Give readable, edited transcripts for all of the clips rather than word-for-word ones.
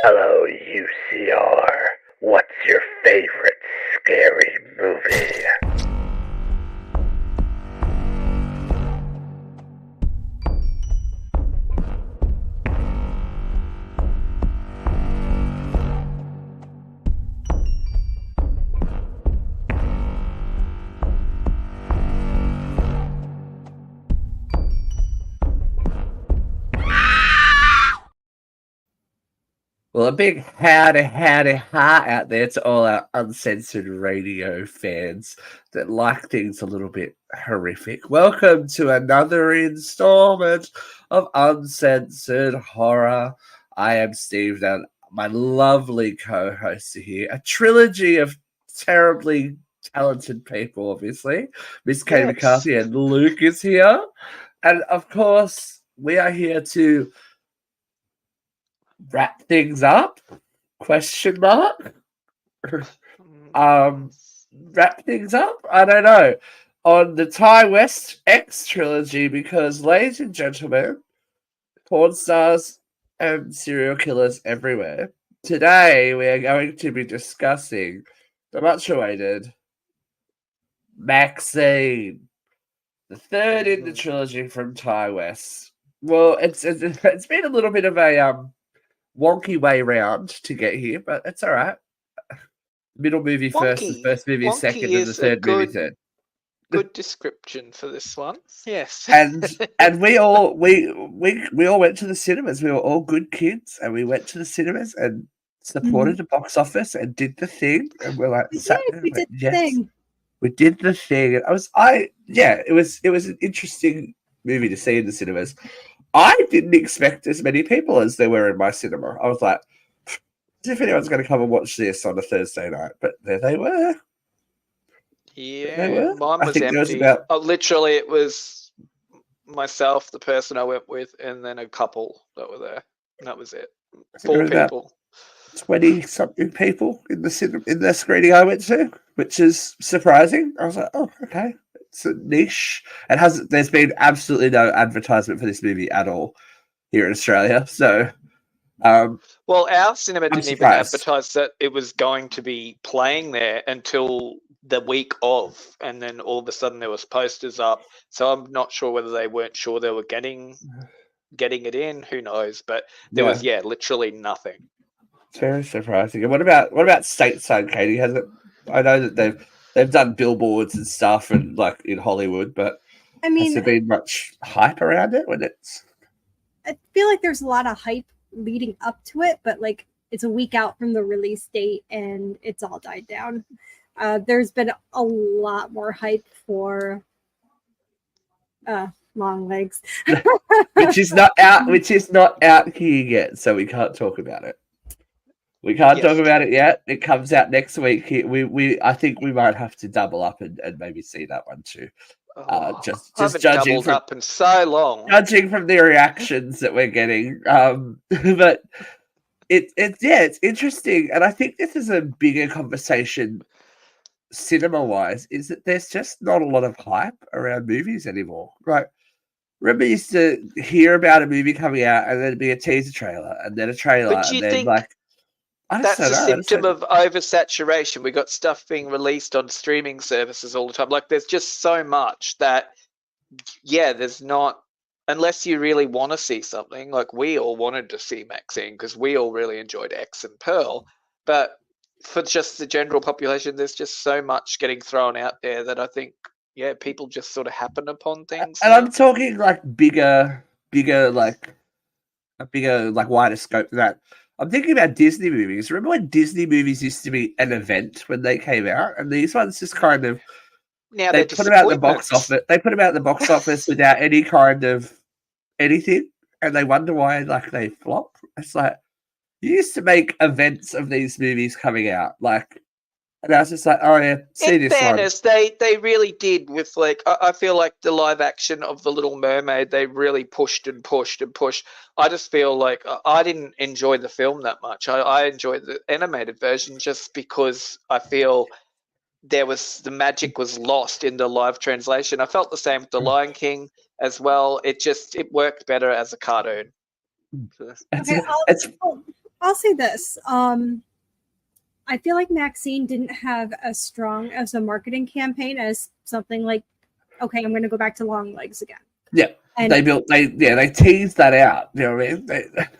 Hello, UCR. What's your favorite scary movie? Well, a big howdy ha out there to all our Uncensored radio fans that like things a little bit horrific. Welcome to another installment of Uncensored Horror. I am Steve, and my lovely co-hosts are here. A trilogy of terribly talented people, obviously. Miss Katie McCarthy and Luke is here. And of course, we are here to wrap things up? Question mark. Wrap things up? I don't know. On the Ty West X trilogy, because ladies and gentlemen, porn stars and serial killers everywhere. Today we are going to be discussing the much awaited MaXXXine, the third in the trilogy from Ty West. Well, it's been a little bit of a wonky way round to get here, but it's all right. Middle movie first, the first movie second, and the third movie third. Good description for this one. Yes. and we all went to the cinemas. We were all good kids, and we went to the cinemas and supported the box office and did the thing. And we're like, we did the thing. We did the thing. It was an interesting movie to see in the cinemas. I didn't expect as many people as there were in my cinema. I was like, if anyone's going to come and watch this on a Thursday night, but there they were. Yeah, mine was empty. Literally, it was myself, the person I went with, and then a couple that were there. And that was it. 4 people. 20-something people in the screening I went to, which is surprising. I was like, oh, okay. It's a niche. There's been absolutely no advertisement for this movie at all here in Australia. So, well, our cinema didn't even advertise that it was going to be playing there until the week of, and then all of a sudden there was posters up. So I'm not sure whether they weren't sure they were getting it in. Who knows? But there was literally nothing. It's very surprising. And what about stateside, Katie? I know that they've done billboards and stuff, and like in Hollywood, but I mean, has there been much hype around it I feel like there's a lot of hype leading up to it, but like it's a week out from the release date and it's all died down. There's been a lot more hype for Long Legs, which is not out here yet, so we can't talk about it. We can't talk about it yet. It comes out next week. I think we might have to double up and maybe see that one too. Just judging from up in so long. Judging from the reactions that we're getting, but it's interesting, and I think this is a bigger conversation, cinema-wise, is that there's just not a lot of hype around movies anymore. Right? Remember, you used to hear about a movie coming out, and there'd be a teaser trailer, and then a trailer, and then like. That's a symptom of oversaturation. We got stuff being released on streaming services all the time. Like, there's just so much that, there's not, unless you really want to see something. Like, we all wanted to see MaXXXine because we all really enjoyed X and Pearl. But for just the general population, there's just so much getting thrown out there that I think, people just sort of happen upon things. And I'm talking like bigger, like a bigger, like wider scope than that. I'm thinking about Disney movies. Remember when Disney movies used to be an event when they came out, and these ones just kind of they put them out in the box office. They put them out in the box office without any kind of anything, and they wonder why like they flop. It's like you used to make events of these movies coming out, like, and I was just like, oh yeah, see this one. In fairness, they really did with like I feel like the live action of The Little Mermaid, they really pushed and pushed and pushed. I just feel like I didn't enjoy the film that much. I enjoyed the animated version just because I feel the magic was lost in the live translation. I felt the same with The Lion King as well. It worked better as a cartoon. Okay, I'll say this. I feel like Maxine didn't have as strong as a marketing campaign as something like, okay, I'm going to go back to long legs again. Yeah. And they teased that out. You know what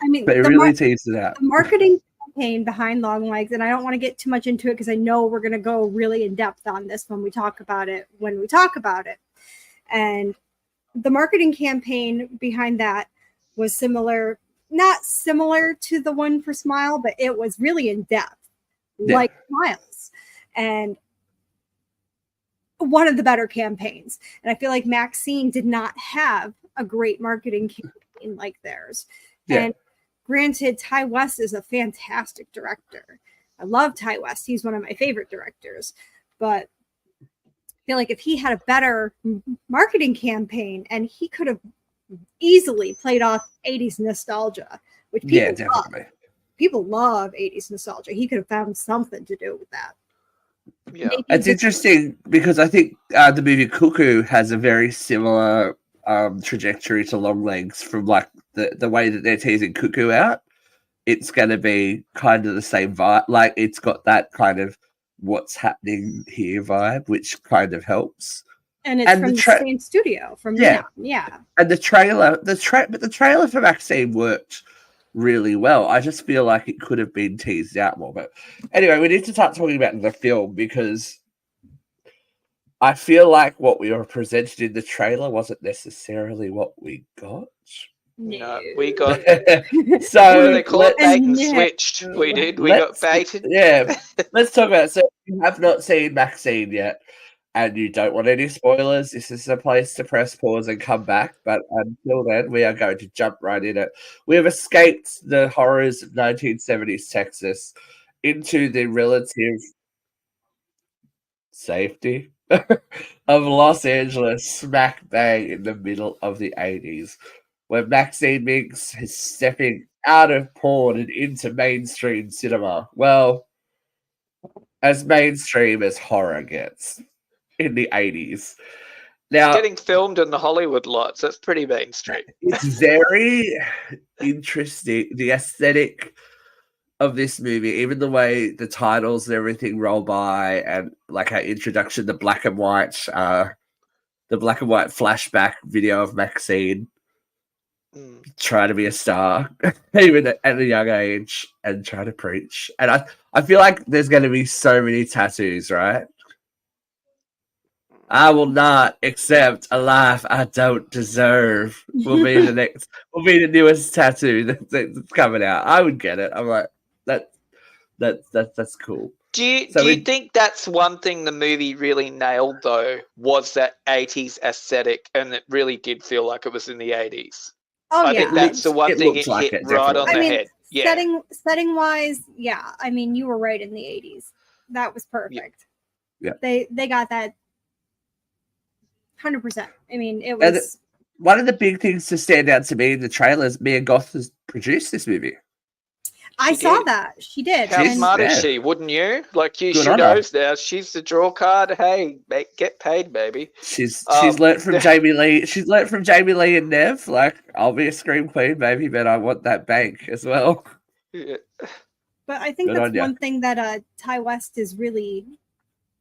I mean? They really teased it out. The marketing campaign behind long legs, and I don't want to get too much into it because I know we're going to go really in depth on this when we talk about it. And the marketing campaign behind that was similar, not similar to the one for Smile, but it was really in depth, like Smiles, and one of the better campaigns. And I feel like Maxine did not have a great marketing campaign like theirs. Yeah. And granted, Ty West is a fantastic director. I love Ty West. He's one of my favorite directors. But I feel like if he had a better marketing campaign, and he could have easily played off 80s nostalgia, which people love 80s nostalgia. He could have found something to do with that. Yeah, it's interesting because I think the movie Cuckoo has a very similar trajectory to Long Legs from like the way that they're teasing Cuckoo out. It's going to be kind of the same vibe. Like it's got that kind of what's happening here vibe, which kind of helps. And it's from the same studio from yeah. And the trailer for Maxine worked really well. I just feel like it could have been teased out more. But anyway, we need to start talking about the film because I feel like what we were presented in the trailer wasn't necessarily what we got. No, we got so they call it bait and switched. We did. We got baited. Yeah. Let's talk about it. So if you have not seen Maxine yet and you don't want any spoilers, this is a place to press pause and come back. But until then, we are going to jump right in it. We have escaped the horrors of 1970s Texas into the relative safety of Los Angeles, smack bang in the middle of the 80s, where Maxine Minx is stepping out of porn and into mainstream cinema. Well, as mainstream as horror gets in the 80s. Now, it's getting filmed in the Hollywood lots. That's pretty mainstream. It's very interesting. The aesthetic of this movie, even the way the titles and everything roll by, and like our introduction, the black and white flashback video of Maxine trying to be a star, even at a young age, and trying to preach. And I feel like there's going to be so many tattoos, right? I will not accept a life I don't deserve. Will be the newest tattoo that's coming out. I would get it. I'm like, that's cool. Do you think that's one thing the movie really nailed though, was that 80s aesthetic, and it really did feel like it was in the 80s? I think that's the one thing it hit right on the head. Yeah. Setting wise, yeah. I mean, you were right in the 80s. That was perfect. Yeah. They got that 100%. I mean, it was one of the big things to stand out to me in the trailer is Mia Goth has produced this movie. I saw that. She did. How smart is she? Wouldn't you? Like she knows now. She's the draw card. Hey, get paid, baby. She's learnt from Jamie Lee. She's learnt from Jamie Lee and Nev. Like, I'll be a scream queen, baby, but I want that bank as well. Yeah. But I think that's one thing that Ty West is really,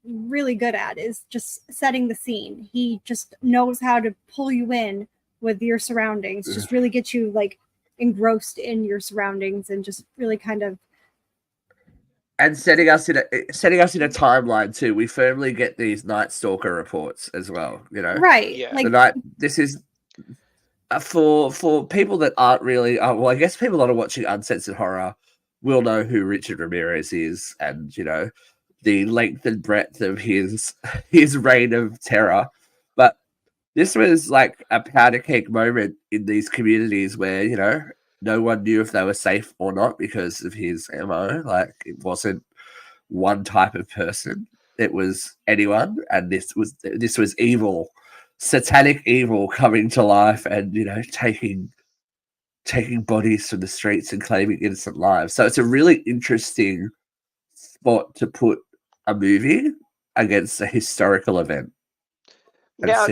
really good at, is just setting the scene. He just knows how to pull you in with your surroundings. Just really get you like engrossed in your surroundings, and just really kind of setting us in a timeline too. We firmly get these Night Stalker reports as well, you know, right? Yeah. This is for people that aren't really well, I guess people that are watching Uncensored Horror will know who Richard Ramirez is, and you know the length and breadth of his reign of terror. But this was like a powder keg moment in these communities where, you know, no one knew if they were safe or not because of his MO. Like, it wasn't one type of person. It was anyone. And this was evil, satanic evil coming to life and, you know, taking bodies from the streets and claiming innocent lives. So it's a really interesting spot to put a movie against a historical event. Now,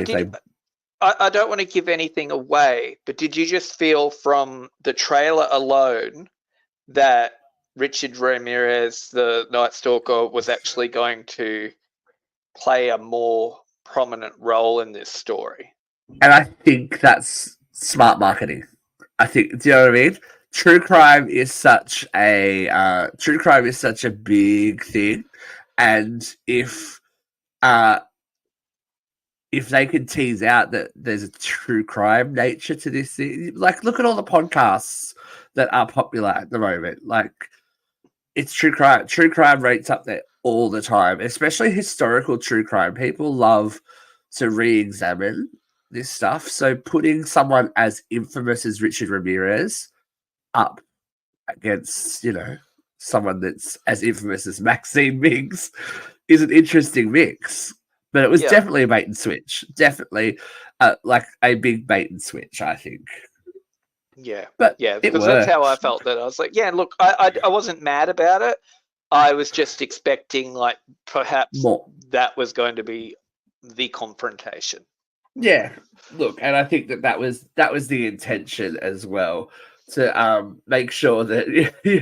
I don't want to give anything away, but did you just feel from the trailer alone that Richard Ramirez, the Night Stalker, was actually going to play a more prominent role in this story. And I think that's smart marketing. I think, do you know what I mean? True crime is such a big thing, and if they can tease out that there's a true crime nature to this thing, like look at all the podcasts that are popular at the moment. Like, it's true crime. True crime rates up there all the time, especially historical true crime. People love to re-examine this stuff. So putting someone as infamous as Richard Ramirez up against, someone that's as infamous as Maxine Minx is an interesting mix. But it was definitely a bait and switch. Definitely like a big bait and switch, I think. Yeah. But because that's how I felt. That I was like, yeah, look, I wasn't mad about it. I was just expecting, like, perhaps more. That was going to be the confrontation. Yeah, look, and I think that was the intention as well, to make sure that he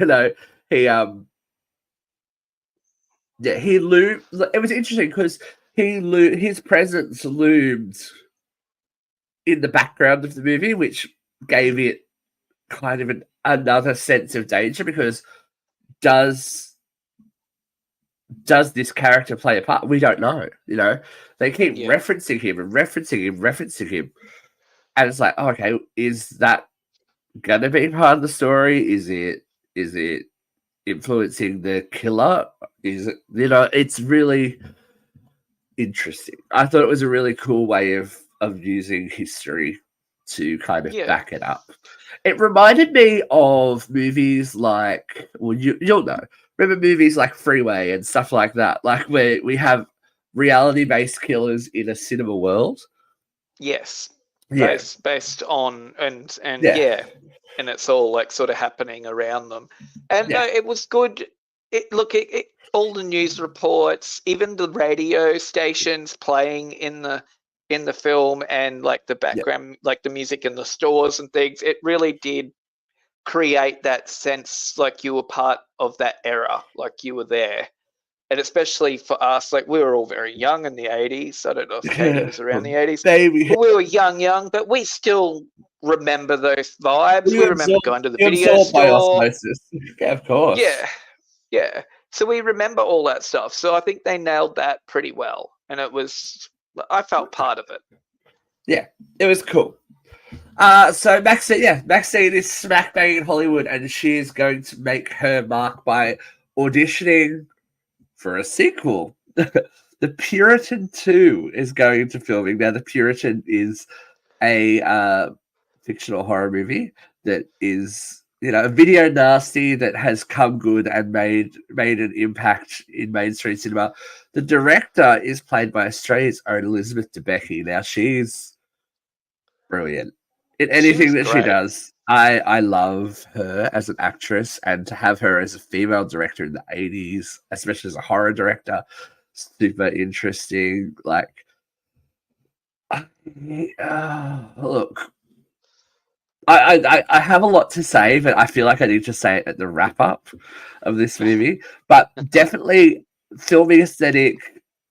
loomed. It was interesting because his presence loomed in the background of the movie, which gave it kind of another sense of danger, because does this character play a part? We don't know. They keep referencing him, and it's like, oh, okay, is that gonna be part of the story? Is it influencing the killer? Is it, it's really interesting. I thought it was a really cool way of using history to kind of back it up. It reminded me of movies like, well, you'll know. Remember movies like Freeway and stuff like that, like where we have reality-based killers in a cinema world. Yes. Yeah. Based on and it's all like sort of happening around them. And no, it was good. All the news reports, even the radio stations playing in the film, and like the background, like the music in the stores and things, it really did create that sense like you were part of that era, like you were there. And especially for us, like we were all very young in the 80s. I don't know if Katie was around the 80s. Baby. But we were young, but we still remember those vibes. We remember going to the video store. Yeah, of course. Yeah. So we remember all that stuff. So I think they nailed that pretty well. And I felt part of it. Yeah, it was cool. So Maxine is smack bang in Hollywood, and she is going to make her mark by auditioning for a sequel. The Puritan 2 is going to filming. Now, The Puritan is a fictional horror movie that is, a video nasty that has come good and made an impact in mainstream cinema. The director is played by Australia's own Elizabeth Debicki. Now, she's brilliant in anything that she does. I love her as an actress, and to have her as a female director in the 80s, especially as a horror director, super interesting. Like, look, I have a lot to say, but I feel like I need to say it at the wrap up of this movie. But definitely filming aesthetic,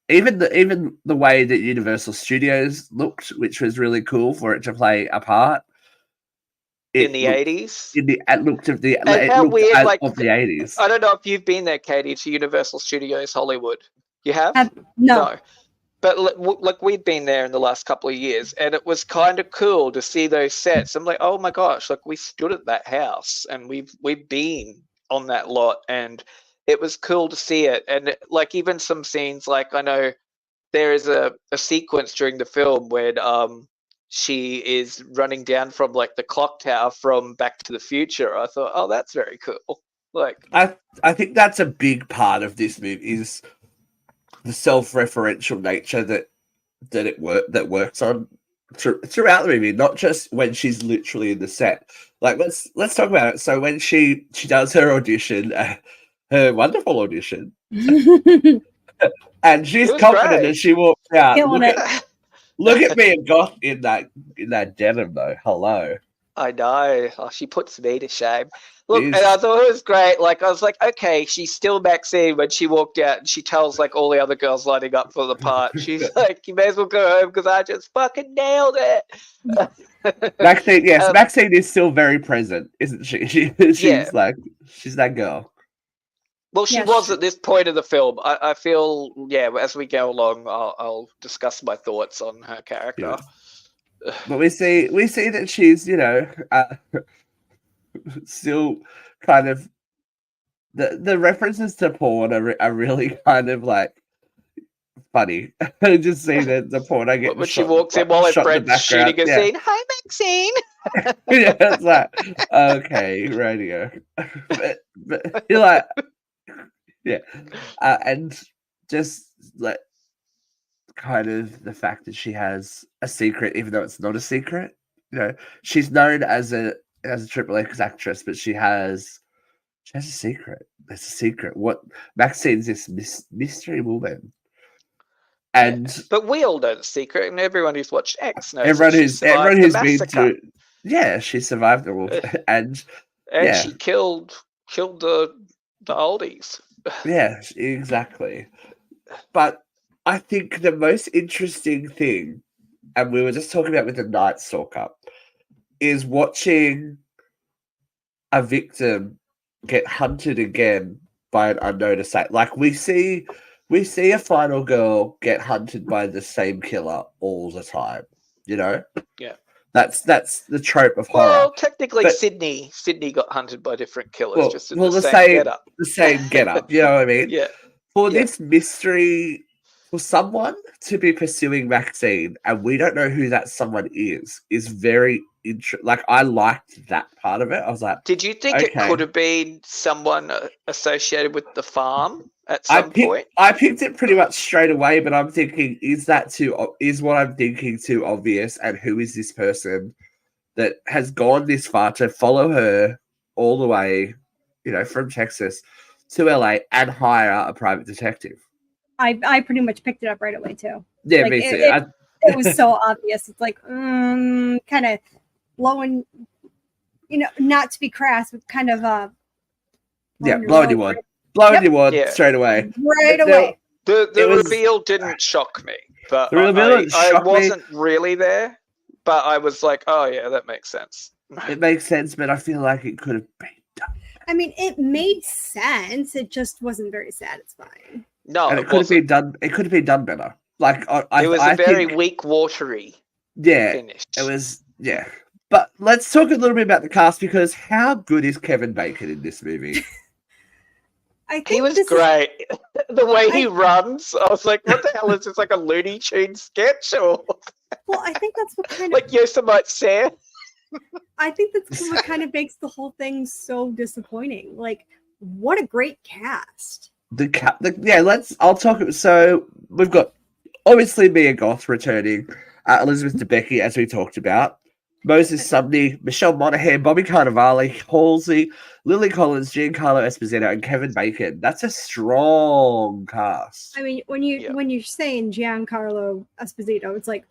even the way that Universal Studios looked, which was really cool for it to play a part. In the 80s? It looked of the 80s. I don't know if you've been there, Katie, to Universal Studios Hollywood. You have? No. But like we'd been there in the last couple of years, and it was kind of cool to see those sets. I'm like, oh my gosh, like we stood at that house, and we've been on that lot, and it was cool to see it. And like even some scenes, like I know there is a sequence during the film where she is running down from like the clock tower from Back to the Future. I thought, oh, that's very cool. Like I think that's a big part of this movie is the self-referential nature that works on throughout the movie, not just when she's literally in the set. Like let's talk about it. So when she does her audition, her wonderful audition, and she's confident as she walks out. Look at me and got in that denim though. Hello. I know. Oh, she puts me to shame. Look, Jeez. and I thought it was great. Like, I was like, okay, she's still Maxine when she walked out and she tells, like, all the other girls lining up for the part. She's like, you may as well go home because I just fucking nailed it. Maxine, yes, Maxine is still very present, isn't she? She's like, she's that girl. Well, she was at this point of the film. I feel, as we go along, I'll discuss my thoughts on her character. Yeah. But we see that she's, still kind of the references to porn are really kind of like funny. Just see the porn I get when she walks in while her friend's shooting a scene. Hi, Maxine. Yeah, it's like, okay, radio. but you're like, yeah, and just like kind of the fact that she has a secret, even though it's not a secret. She's known as a Triple X actress, but she has a secret. It's a secret. What Maxine's this mystery woman, and but we all know the secret, and everyone who's watched X knows. Everyone who's been to, she survived the wolf, and she killed the oldies. Yeah, exactly. But I think the most interesting thing, and we were just talking about with the Night Stalker, is watching a victim get hunted again by an unknown assailant. Like we see a final girl get hunted by the same killer all the time. Yeah. That's the trope of horror. Well, technically, Sydney got hunted by different killers, just in the same get-up. The same get-up, you know what I mean? Yeah. This mystery, for someone to be pursuing Maxine, and we don't know who that someone is very interesting. Like, I liked that part of it. I was like, did you think it could have been someone associated with the farm at some point? I picked it pretty much straight away, but I'm thinking, is what I'm thinking too obvious? And who is this person that has gone this far to follow her all the way, from Texas to LA and hire a private detective? I pretty much picked it up right away too. Yeah, me too. It was so obvious. It's like kind of blowing, not to be crass, but kind of blowing your wad. Blowing your wad straight away. Right away. The reveal didn't shock me, but I wasn't really there. But I was like, oh yeah, that makes sense. It makes sense, but I feel like it could have been done. I mean, it made sense. It just wasn't very satisfying. No, and it could have been done. It could have been done better. Like it was a very weak, watery. Yeah, finish. It was. Yeah, but let's talk a little bit about the cast, because how good is Kevin Bacon in this movie? He was great. The way he runs, I was like, "What the hell is this? Like a Looney Tunes sketch?" Or well, I think that's what kind of like Yosemite Sam. I think that's what kind of makes the whole thing so disappointing. Like, what a great cast! I'll talk. So we've got obviously Mia Goth returning, Elizabeth Debicki, as we talked about, Moses Sumney, Michelle Monaghan, Bobby Cannavale, Halsey, Lily Collins, Giancarlo Esposito, and Kevin Bacon. That's a strong cast. I mean, when you're saying Giancarlo Esposito, it's like,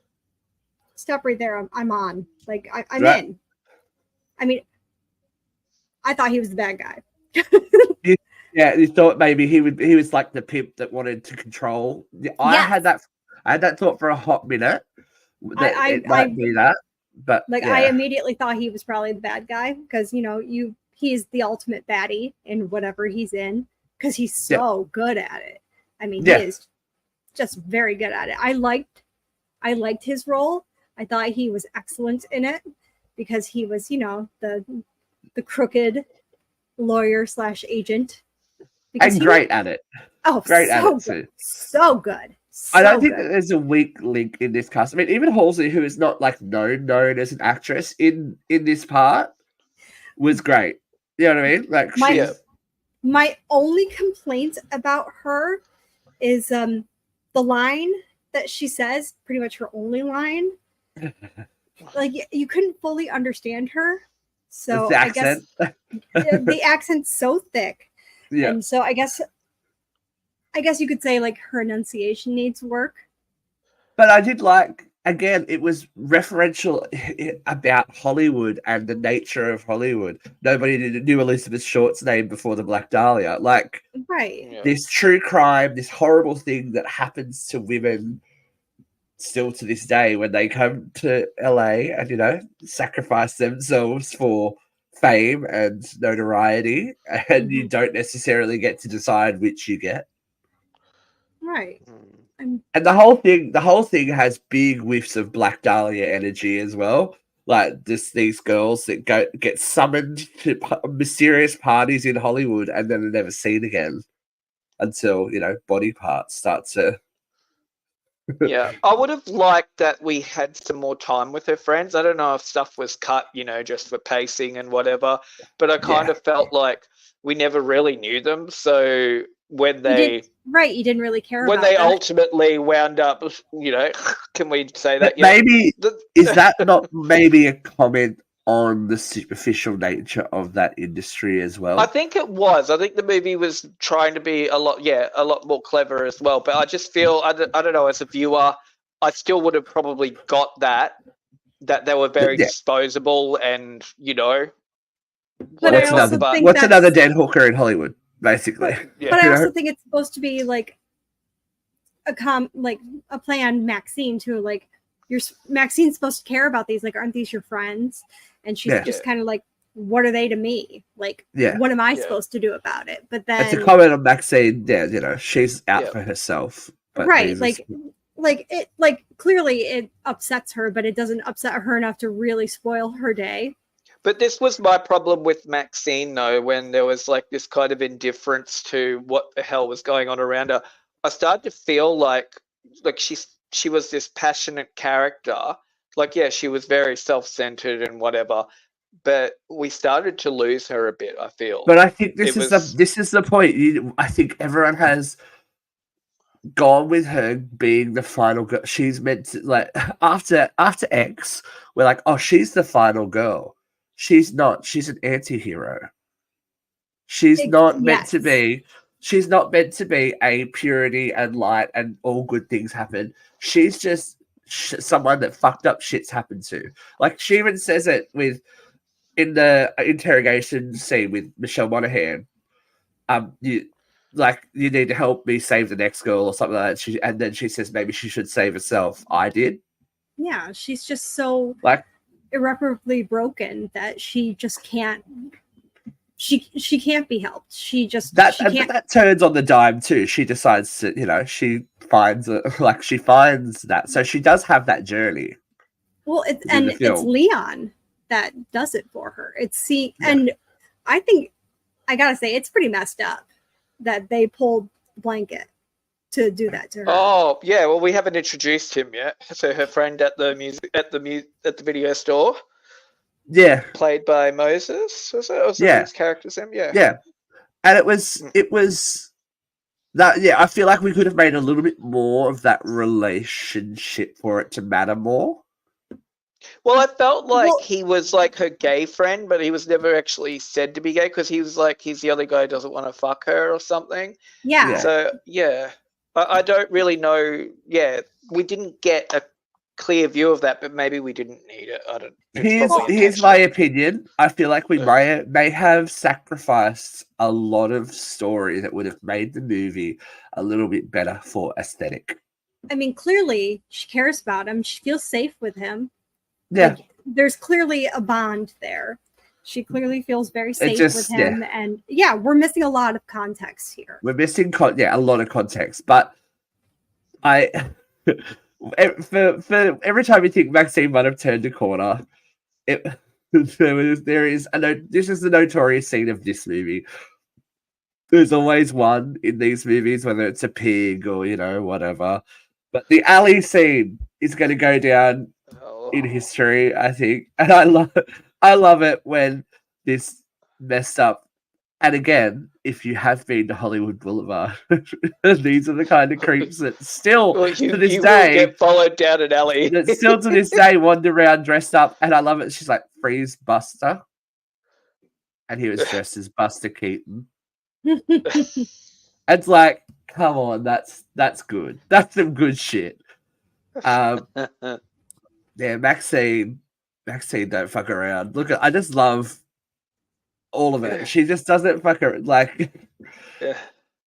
stop right there. I'm on. Like I'm right. In. I mean, I thought he was the bad guy. You thought maybe he was like the pimp that wanted to control. I had that thought for a hot minute. It might be that, but I immediately thought he was probably the bad guy, because he's the ultimate baddie in whatever he's in, because he's so good at it. I mean, he is just very good at it. I liked his role. I thought he was excellent in it, because he was, the crooked lawyer / agent. And great at it. Oh, great at it too. So good. I don't think that there's a weak link in this cast. I mean, even Halsey, who is not like known as an actress in this part, was great. You know what I mean? Like my only complaint about her is the line that she says, pretty much her only line. Like, you couldn't fully understand her. So the accent. I guess the accent's so thick. Yeah. And so I guess you could say like her enunciation needs work. But I did like again, it was referential about Hollywood and the nature of Hollywood. Nobody knew Elizabeth Short's name before the Black Dahlia. Like, Right. this true crime, this horrible thing that happens to women still to this day when they come to LA and, you know, sacrifice themselves for fame and notoriety, and you don't necessarily get to decide which you get. Right. And the whole thing has big whiffs of Black Dahlia energy as well. Like, just these girls that get summoned to mysterious parties in Hollywood and then are never seen again until, you know, body parts start to. Yeah, I would have liked that we had some more time with her friends. I don't know if stuff was cut, you know, just for pacing and whatever, but I kind of felt like we never really knew them. So when they you didn't really care when about they them. ultimately wound up, you know, can we say that? Maybe is that not maybe a comment on the superficial nature of that industry as well? I think it was. I think the movie was trying to be a lot more clever as well. But I just feel, I don't know, as a viewer, I still would have probably got that they were very disposable and, you know. But what's another dead hooker in Hollywood, basically? But I also think it's supposed to be like a play on Maxine too. Like, Maxine's supposed to care about these. Like, aren't these your friends? And she's just kind of like, what are they to me? Like, what am I supposed to do about it? But then it's a comment on Maxine. Yeah, you know, she's out for herself. But right, clearly it upsets her, but it doesn't upset her enough to really spoil her day. But this was my problem with Maxine, though, when there was like this kind of indifference to what the hell was going on around her. I started to feel like she was this passionate character. Like, yeah, she was very self-centered and whatever, but we started to lose her a bit, I feel. But I think this is the point. I think everyone has gone with her being the final girl. She's meant to, like, after X, we're like, oh, she's the final girl. She's not. She's an anti-hero. She's not meant to be. She's not meant to be a purity and light and all good things happen. She's just someone that fucked up shit's happened to. Like, she even says it in the interrogation scene with Michelle Monaghan. You need to help me save the next girl or something like that. And then she says maybe she should save herself. I did. Yeah, she's just so irreparably broken that she just can't. She can't be helped. That turns on the dime too. She decides to, you know, she finds that. So she does have that journey. Well, it's Leon that does it for her. And I think I gotta say it's pretty messed up that they pulled blanket to do that to her. Oh yeah, well we haven't introduced him yet. So her friend at the video store. Yeah, played by Moses. Was it? His character's name? Yeah. Yeah, and it was that. Yeah, I feel like we could have made a little bit more of that relationship for it to matter more. Well, I felt like he was like her gay friend, but he was never actually said to be gay because he was like he's the other guy who doesn't want to fuck her or something. Yeah. So yeah, I don't really know. Yeah, we didn't get a clear view of that, but maybe we didn't need it. I don't. Here's my opinion. I feel like we may have sacrificed a lot of story that would have made the movie a little bit better for aesthetic. I mean, clearly she cares about him. She feels safe with him. Yeah, there's clearly a bond there. She clearly feels very safe with him, and we're missing a lot of context here. We're missing a lot of context, but for every time you think Maxine might have turned a corner, this is the notorious scene of this movie. There's always one in these movies, whether it's a pig or, you know, whatever. But the alley scene is going to go down in history, I think. And I love it when this messed up. And again, if you have been to Hollywood Boulevard, these are the kind of creeps that still to this day get followed down an alley. That still to this day wander around dressed up, and I love it. She's like, "Freeze, Buster," and he was dressed as Buster Keaton. It's like, come on, that's good. That's some good shit. Yeah, Maxine, don't fuck around. Look, I just love all of it. She just doesn't fuck around. Like, Yeah.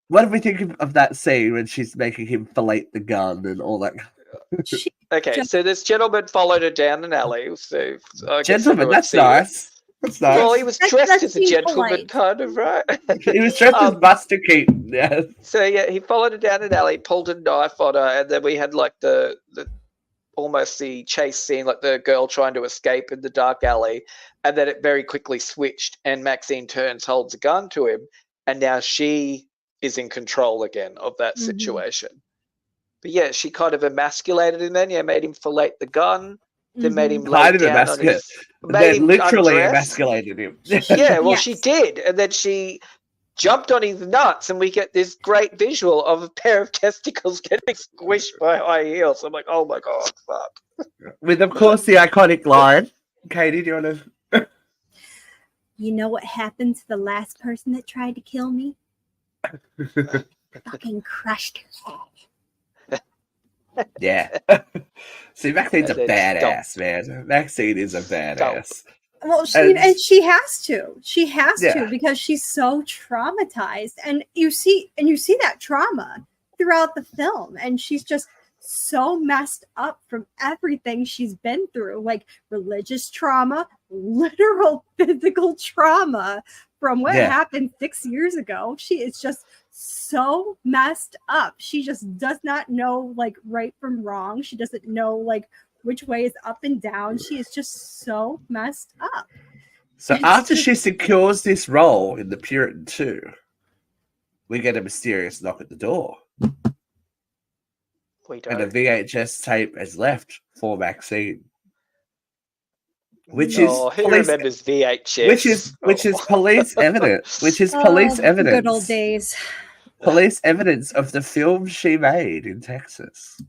what do we think of that scene when she's making him fillet the gun and all that? Okay, so this gentleman followed her down an alley. So I guess Gentleman, everyone's that's seen it. nice. That's nice. Well, he was That's dressed as a being gentleman, polite. kind of, right? He was dressed as Buster Keaton. Yeah. So yeah, he followed her down an alley, pulled a knife on her, and then we had like the almost the chase scene, like the girl trying to escape in the dark alley, and then it very quickly switched, and Maxine turns, holds a gun to him, and now she is in control again of that situation. But yeah, she kind of emasculated him then. Yeah, made him fillet the gun, then made him lay down on his. They literally undress. emasculated him. Yeah, well, she did, and then she jumped on his nuts, and we get this great visual of a pair of testicles getting squished by high heels. I'm like, oh my god, fuck. With, of course, the iconic line. Katie, do you want to? You know what happened to the last person that tried to kill me? Fucking crushed her head. Yeah. See, Maxine's a badass, man. Maxine is a badass. Well, she has to. She has to because she's so traumatized, and you see that trauma throughout the film, and she's just so messed up from everything she's been through, like religious trauma, literal physical trauma from what happened 6 years ago. She is just so messed up. She just does not know like right from wrong. She doesn't know like which way is up and down. She is just so messed up. So after she secures this role in the Puritan 2, we get a mysterious knock at the door. And a VHS tape has left for Maxine. Which is who remembers VHS? Which is police evidence. Which is police evidence. Good old days. Police evidence of the film she made in Texas.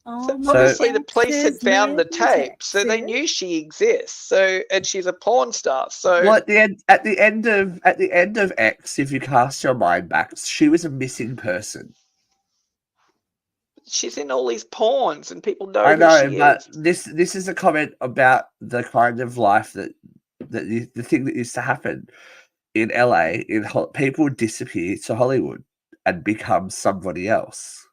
So obviously the police had found the tape, so they knew she exists. So, and she's a porn star. So well, at the end of X, if you cast your mind back, she was a missing person. She's in all these porns, and people know. I know, who she but is. this is a comment about the kind of life that the thing that used to happen in LA. People disappear to Hollywood and become somebody else.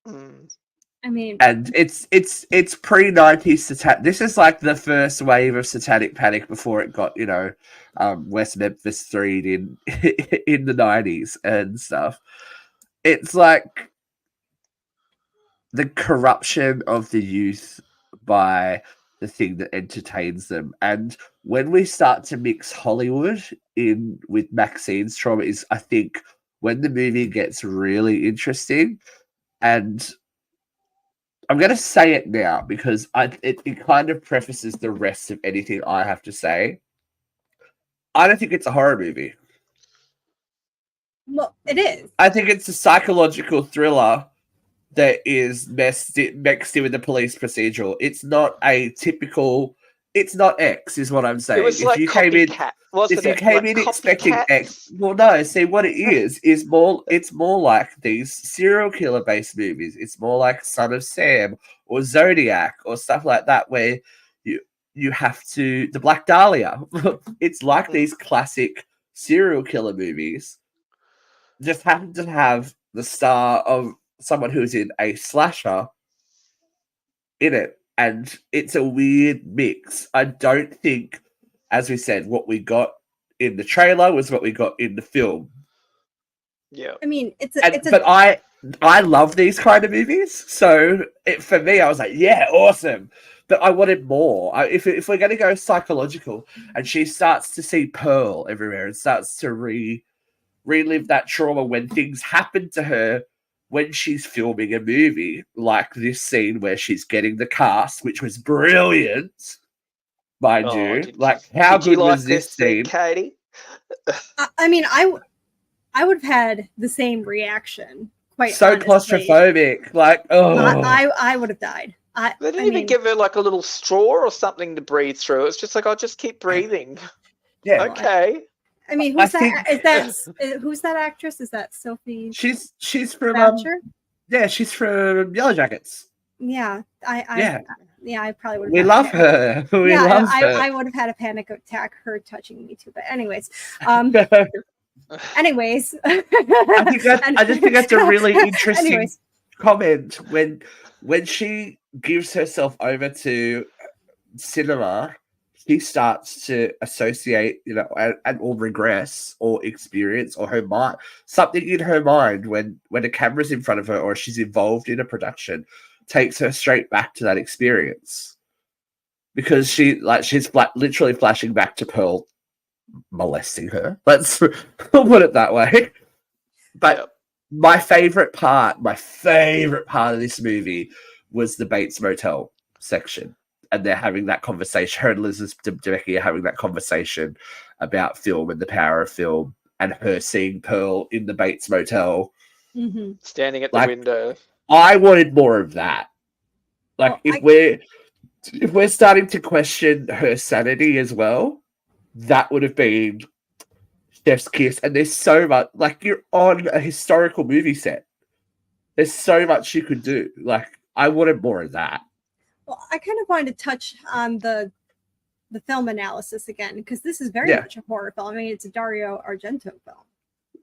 I mean, and it's pre-90s this is like the first wave of Satanic Panic before it got West Memphis 3'd in in the 90s and stuff. It's like the corruption of the youth by the thing that entertains them. And when we start to mix Hollywood in with Maxine's trauma is, I think, when the movie gets really interesting. And I'm going to say it now because it kind of prefaces the rest of anything I have to say. I don't think it's a horror movie. Well, it is. I think it's a psychological thriller that is mixed in with the police procedural. It's not a typical. It's not X, is what I'm saying. It was like Copycat, wasn't it? If you came in expecting X, well, no. See, what it is more. It's more like these serial killer based movies. It's more like Son of Sam or Zodiac or stuff like that, where you have to the Black Dahlia. It's like these classic serial killer movies. Just happen to have the star of someone who's in a slasher in it. And it's a weird mix. I don't think, as we said, what we got in the trailer was what we got in the film. Yeah. I mean, but I love these kind of movies. So for me, I was like, yeah, awesome. But I wanted more. If we're going to go psychological, and she starts to see Pearl everywhere and starts to relive that trauma when things happen to her when she's filming a movie, like this scene where she's getting the cast, which was brilliant, mind you. Like, how good was this scene, Katie? I mean, I would have had the same reaction. Quite so honestly. Claustrophobic. Like, oh, I would have died. They didn't even give her like a little straw or something to breathe through. It's just like, I'll just keep breathing. Yeah. Okay. I mean, who's that actress? Is that Sophie? She's from Thatcher? yeah, she's from Yellow Jackets. Yeah, Yeah. I probably would. We love her. We love her. I would have had a panic attack her touching me too. But anyways, anyways, I just think that's a really interesting anyways. comment when she gives herself over to cinema. She starts to associate, and or regress or experience or her mind, something in her mind when a camera's in front of her or she's involved in a production takes her straight back to that experience, because she's literally flashing back to Pearl molesting her. Let's put it that way. But my favorite part of this movie was the Bates Motel section. And they're having that conversation. Her and Elizabeth Debicki are having that conversation about film and the power of film, and her seeing Pearl in the Bates Motel, standing at the window. I wanted more of that. If we're starting to question her sanity as well, that would have been Chef's kiss. And there's so much, you're on a historical movie set. There's so much you could do. I wanted more of that. Well, I kind of wanted to touch on the film analysis again, because this is very much a horror film. I mean, it's a Dario Argento film.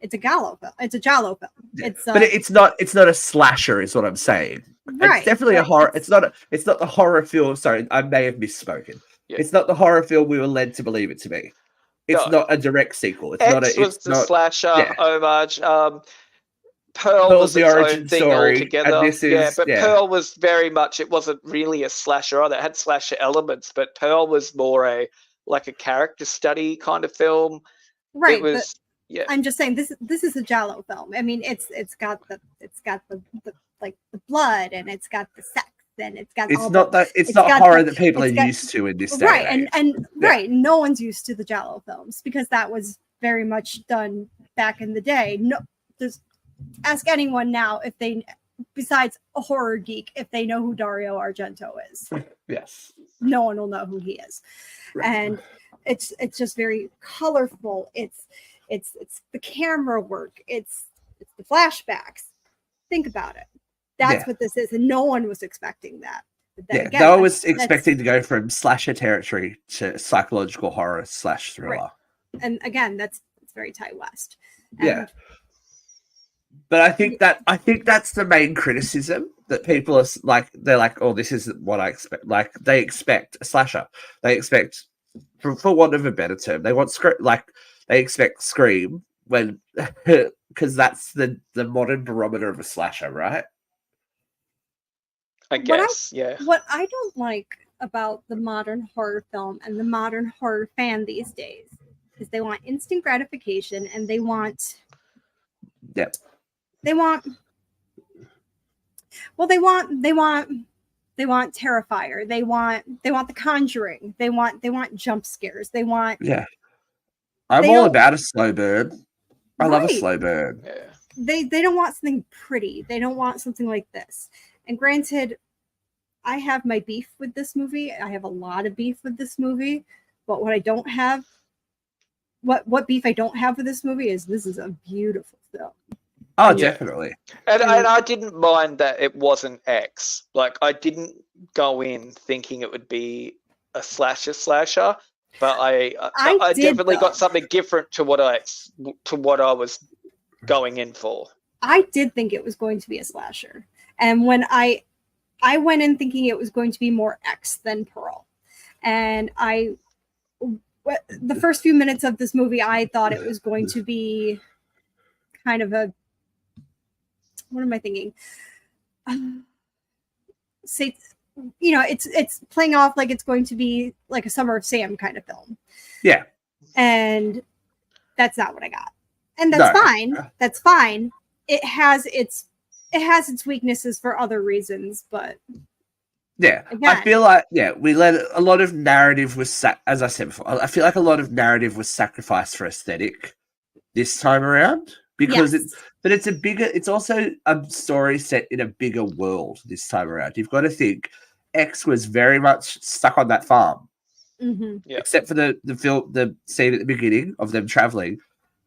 It's a Giallo film. It's a Giallo film. Yeah. But it's not a slasher, is what I'm saying. Right, it's definitely a horror. It's not the horror film. Sorry, I may have misspoken. Yeah. It's not the horror film we were led to believe it to be. It's not a direct sequel. It's not a. Was the slasher homage. Pearl was the origin story altogether. And this is, but Pearl was very much. It wasn't really a slasher either. It had slasher elements, but Pearl was more a character study kind of film. Right. It was. Yeah. I'm just saying this is a Giallo film. I mean, it's got the blood, and it's got the sex, and it's got. It's not horror that people are used to in this day. Right, and right, no one's used to the Giallo films because that was very much done back in the day. No, ask anyone now if they, besides a horror geek, if they know who Dario Argento is. Yes. No one will know who he is. Right. And it's just very colorful. It's the camera work. It's the flashbacks. Think about it. That's what this is, and no one was expecting that. Again, no one was expecting to go from slasher territory to psychological horror / thriller. Right. And again, it's very Ty West. But I think that's the main criticism, that people are they're like, oh, this isn't what I expect. They expect a slasher. They expect, for want of a better term, they want they expect Scream because that's the modern barometer of a slasher, right? I guess, What I don't like about the modern horror film and the modern horror fan these days is they want instant gratification, and they want. Yep. They want Terrifier. They want The Conjuring. They want jump scares. They want. Yeah. I'm all about a slow burn. I love a slow burn. Yeah. They don't want something pretty. They don't want something like this. And granted, I have my beef with this movie. I have a lot of beef with this movie. But what I don't have, what beef I don't have with this movie is this is a beautiful film. Oh, definitely. And I didn't mind that it wasn't X. I didn't go in thinking it would be a slasher, but I definitely got something different to what I was going in for. I did think it was going to be a slasher, and when I went in thinking it was going to be more X than Pearl, and the first few minutes of this movie, I thought it was going to be kind of a. What am I thinking? It's playing off like it's going to be like a Summer of Sam kind of film. Yeah. And that's not what I got. And that's fine. That's fine. It has its weaknesses for other reasons, but yeah, again, I feel like we let a lot of narrative was as I said before. I feel like a lot of narrative was sacrificed for aesthetic this time around. Because it's also a story set in a bigger world this time around. You've got to think X was very much stuck on that farm. Mm-hmm. Except for the scene at the beginning of them traveling.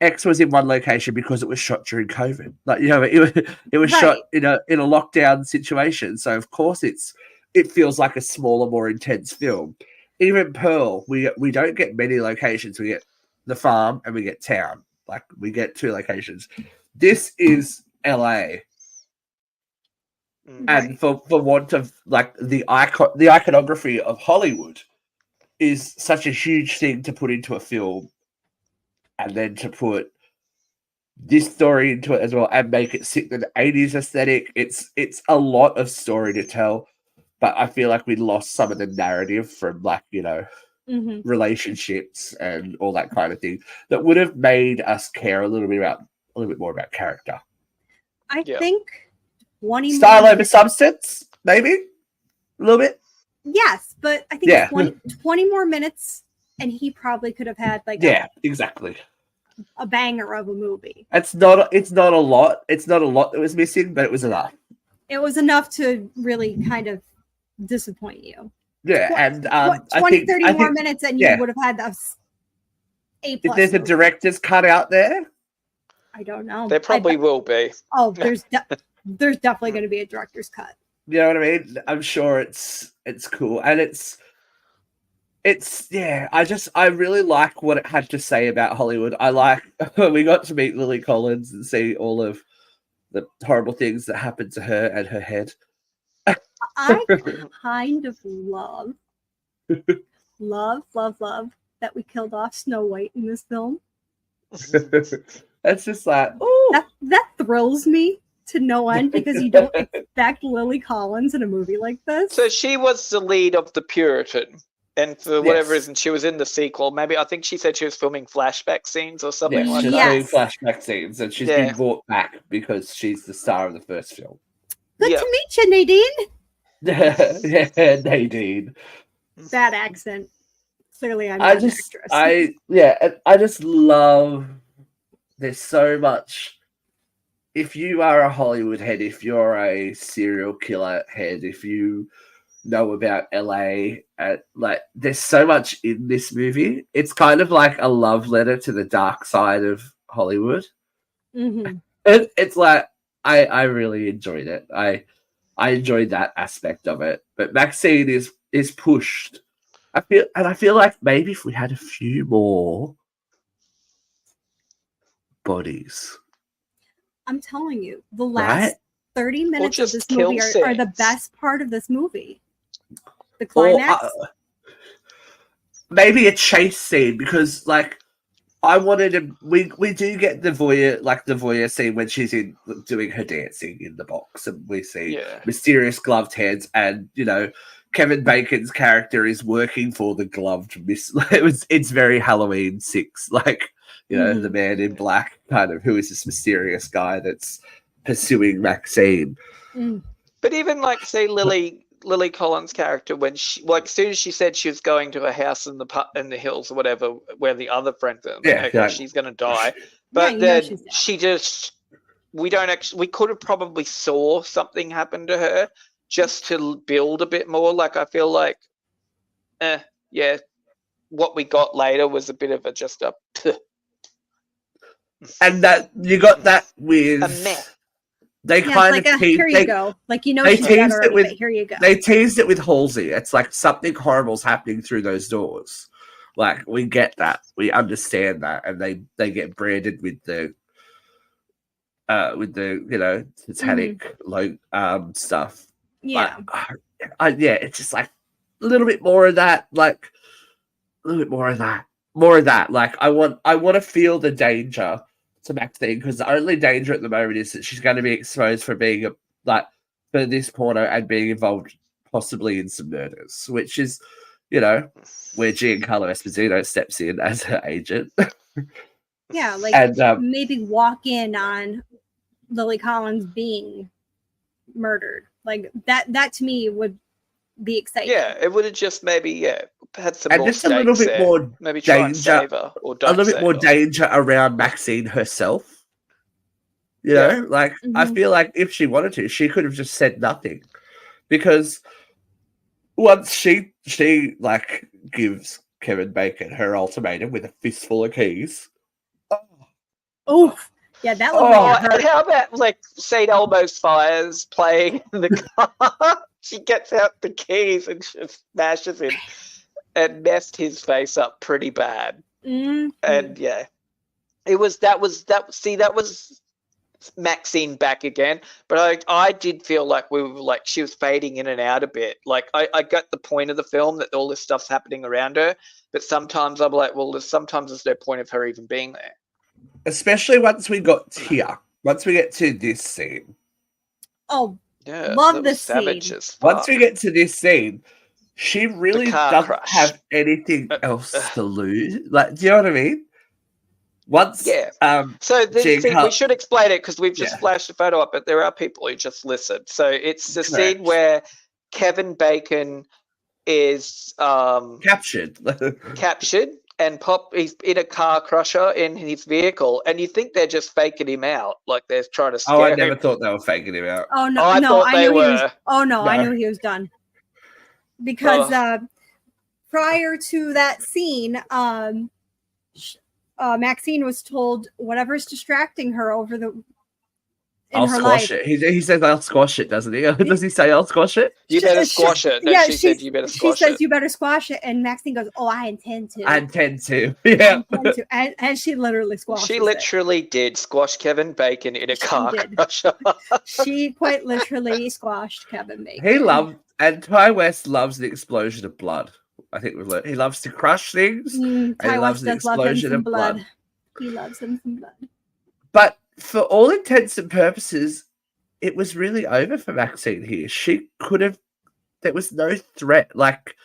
X was in one location because it was shot during COVID. Like, you know, it was shot Right. in a lockdown situation. So of course it feels like a smaller, more intense film. Even Pearl, we don't get many locations. We get the farm and we get town. Like, we get 2 locations. This is LA. And for want of, like, the iconography of Hollywood is such a huge thing to put into a film, and then to put this story into it as well and make it sit in the 80s aesthetic. It's a lot of story to tell, but I feel like we lost some of the narrative from, like, you know, relationships and all that kind of thing that would have made us care a little bit more about character. I think 20 style over substance, maybe a little bit. Yes, but I think 20 more minutes, and he probably could have had like exactly a banger of a movie. It's not a lot. It's not a lot that was missing, but it was enough. It was enough to really kind of disappoint you. Yeah, and 30 more minutes, and you would have had us A+. If there's a director's cut out there, I don't know. There probably will be. Oh, there's definitely going to be a director's cut. You know what I mean? I'm sure it's cool, and it's I really like what it had to say about Hollywood. I like we got to meet Lily Collins and see all of the horrible things that happened to her and her head. I kind of love that we killed off Snow White in this film. That's just like, ooh. That thrills me to no end, because you don't expect Lily Collins in a movie like this. So she was the lead of The Puritan, and for whatever reason, she was in the sequel. Maybe I think she said she was filming flashback scenes or something like that. She's doing flashback scenes, and she's been brought back because she's the star of the first film. Good to meet you, Nadine. Yeah, Nadine. That accent. Clearly, I'm not an actress. I just love. There's so much. If you are a Hollywood head, if you're a serial killer head, if you know about LA, like, there's so much in this movie. It's kind of like a love letter to the dark side of Hollywood. Mm-hmm. It's like I really enjoyed it. I enjoyed that aspect of it. But Maxine is pushed. I feel like maybe if we had a few more bodies. I'm telling you, the last 30 minutes of this movie are the best part of this movie. The climax. Maybe a chase scene, because, like, I wanted to. We do get the voyeur scene when she's doing her dancing in the box, and we see mysterious gloved hands, and, you know, Kevin Bacon's character is working for the gloved miss. It's very Halloween 6, like, you know, the man in black, kind of, who is this mysterious guy that's pursuing Maxine. But even, like, say, Lily Collins' character, when she, like, as soon as she said she was going to a house in the hills or whatever, where the other friends are, she's going to die. But then she just, we could have probably saw something happen to her just to build a bit more. Like, I feel like, what we got later was a bit of and that you got that with a meh. They kind of teased, here you go. Like, you know, she's dead already, but here you go. They teased it with Halsey. It's like something horrible's happening through those doors. Like, we get that, we understand that, and they get branded with the you know, satanic stuff. Yeah, it's just like a little bit more of that. Like, a little bit more of that. Like, I want to feel the danger to Maxine, because the only danger at the moment is that she's going to be exposed for being for this porno and being involved possibly in some murders, which is, you know, where Giancarlo Esposito steps in as her agent. Yeah, like, and, maybe walk in on Lily Collins being murdered. Like, that to me would be exciting. Yeah, it would have just maybe had some and more just a little bit more maybe danger, try and save her, or don't a little bit more danger around Maxine herself. You know, like, I feel like if she wanted to, she could have just said nothing, because once she like gives Kevin Bacon her ultimatum with a fistful of keys, Oh, yeah, that would Oh, make it and hurt. how about like St. Elmo's Fires playing in the car? She gets out the keys and just smashes him and messed his face up pretty bad. Mhm. And yeah, that was Maxine back again. But I did feel like we were like she was fading in and out a bit. Like I got the point of the film that all this stuff's happening around her, but sometimes I'm like, well, sometimes there's no point of her even being there. Especially once we got here. Once we get to this scene. Oh, Yeah, love that this was savage scene. as fuck. Once we get to this scene, she really car doesn't crash. have anything else to lose. Like, do you know what I mean? Once, Yeah. So we should explain it because we've just flashed a photo up, but there are people who just listened. So it's the scene where Kevin Bacon is captured and he's in a car crusher in his vehicle, and you think they're just faking him out, like they're trying to scare him. I never thought they were faking him out. Oh no, I thought they were. I knew he was done. Because prior to that scene, Maxine was told whatever's distracting her I'll squash it. He says I'll squash it, doesn't he? Does he say I'll squash it? You better squash it. No, she said you better squash it. She says you better squash it, and Maxine goes, "Oh, I intend to." I intend to. Yeah. And she literally squashed it. She literally did squash Kevin Bacon in a car crusher. She quite literally squashed Kevin Bacon. Ty West loves the explosion of blood. I think we've learned he loves to crush things. And Ty he loves West the explosion of blood. He loves him some blood. But for all intents and purposes, it was really over for Maxine here. She could have. There was no threat. Like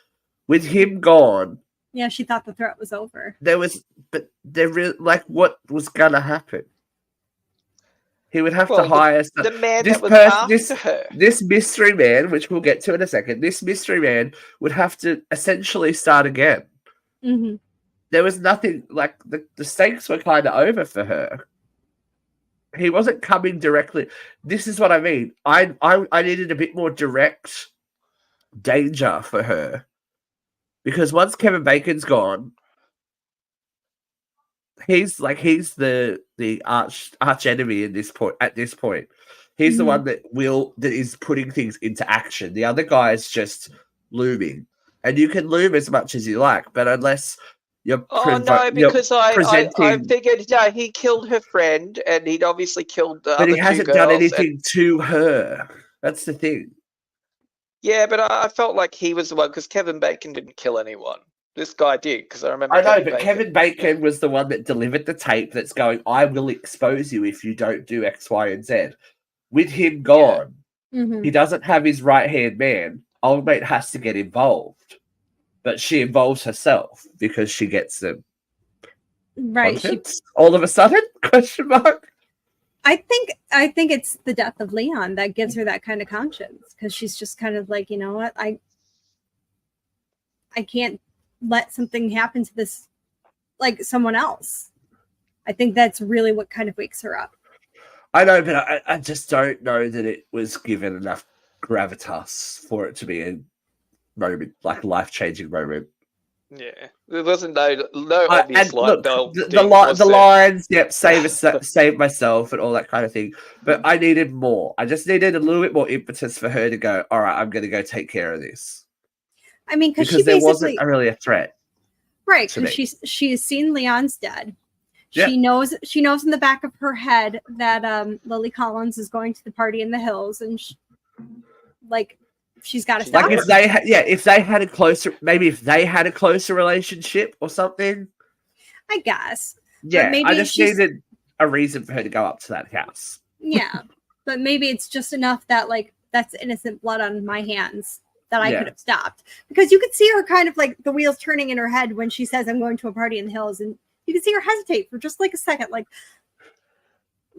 with him gone. Yeah, she thought the threat was over. What was gonna happen? He would have to hire the man that was after her. This mystery man, which we'll get to in a second. This mystery man would have to essentially start again. Mm-hmm. There was nothing like the stakes were kind of over for her. He wasn't coming directly. This is what I mean. I needed a bit more direct danger for her. Because once Kevin Bacon's gone, he's the arch enemy at this point. He's the one that is putting things into action. The other guy is just looming. And you can loom as much as you like, but unless you're because I figured he killed her friend and he'd obviously killed the other two girls. But he hasn't done anything to her. That's the thing. Yeah, but I felt like he was the one because Kevin Bacon didn't kill anyone. This guy did because I remember. Kevin Bacon was the one that delivered the tape that's going, I will expose you if you don't do X, Y, and Z. With him gone, he doesn't have his right-hand man. Old mate has to get involved. But she involves herself because she gets them. Right. All of a sudden? Question mark. I think it's the death of Leon that gives her that kind of conscience because she's just kind of like, you know what, I can't let something happen to this, like someone else. I think that's really what kind of wakes her up. I know, but I just don't know that it was given enough gravitas for it to be a moment, like a life-changing moment. Yeah, there wasn't no obvious look, the lines, save myself and all that kind of thing. But I needed more. I just needed a little bit more impetus for her to go, all right, I'm going to go take care of this. I mean, because there wasn't really a threat. Right, because she's seen Leon's dead. Yeah. She knows in the back of her head that Lily Collins is going to the party in the hills, and she's got to stop. Like if they had a closer relationship or something. I guess. Yeah, I just needed a reason for her to go up to that house. Yeah, but maybe it's just enough that that's innocent blood on my hands that I could have stopped, because you could see her kind of like the wheels turning in her head when she says, "I'm going to a party in the hills," and you can see her hesitate for just like a second, like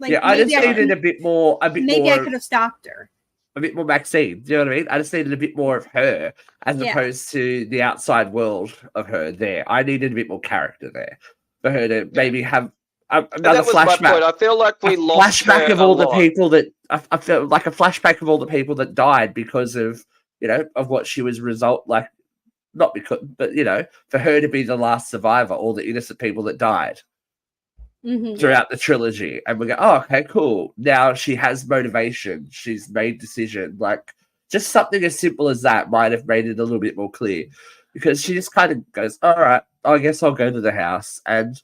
I just needed a bit more. Maybe I could have stopped her. A bit more Maxine, do you know what I mean? I just needed a bit more of her as opposed to the outside world of her there. I needed a bit more character there for her to maybe have another flashback. I feel like we lost flashback of all the people that I felt like a flashback of all the people that died because of of what she was not because, but for her to be the last survivor, all the innocent people that died. throughout the trilogy, and we go, oh, okay, cool. Now she has motivation. She's made decision. Like, just something as simple as that might have made it a little bit more clear, because she just kind of goes, all right, I guess I'll go to the house. And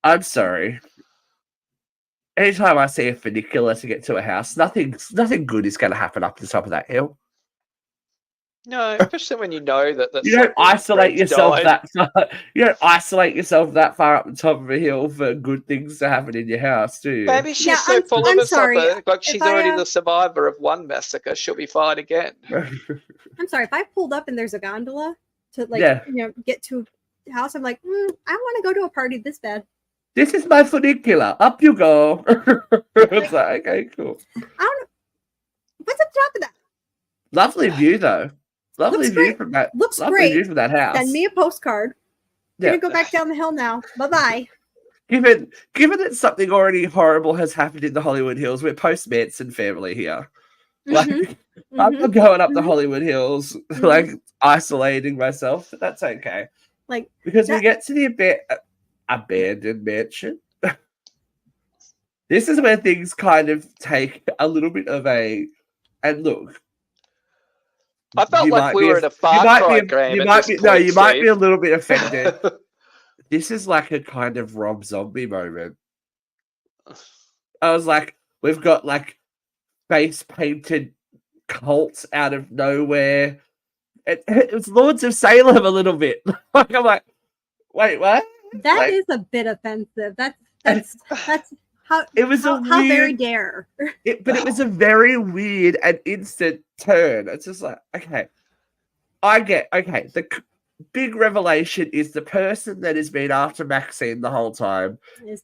I'm sorry. Anytime I see a funicular to get to a house, nothing good is going to happen up the top of that hill. No, especially when you know that you don't isolate yourself that far. You don't isolate yourself that far up the top of a hill for good things to happen in your house, do you? Maybe she's so full of herself, like she's already the survivor of one massacre. She'll be fine again. I'm sorry, if I pulled up and there's a gondola to get to a house, I'm like, I want to go to a party this bad. This is my funicular. Up you go. It's like, okay, cool. I don't know. What's up top of that? Lovely view, though. Lovely view from that. Looks lovely great. View from that house. Send me a postcard. Yeah. Gonna go back down the hill now. Bye-bye. Given that something already horrible has happened in the Hollywood Hills, we're post-Manson family here. Like, I'm not going up the Hollywood Hills, like isolating myself, but that's okay. Like, because we get to the abandoned mansion. This is where things kind of take a little bit of a. And look, I felt like we were in a Far Cry game. You might be a little bit offended. This is like a kind of Rob Zombie moment. I was like, we've got like face painted cults out of nowhere. It was Lords of Salem a little bit. Like, I'm like, wait, what? That is a bit offensive. That's how it was. How very dare. But it was a very weird and instant turn. It's just like, okay, the big revelation is the person that has been after Maxine the whole time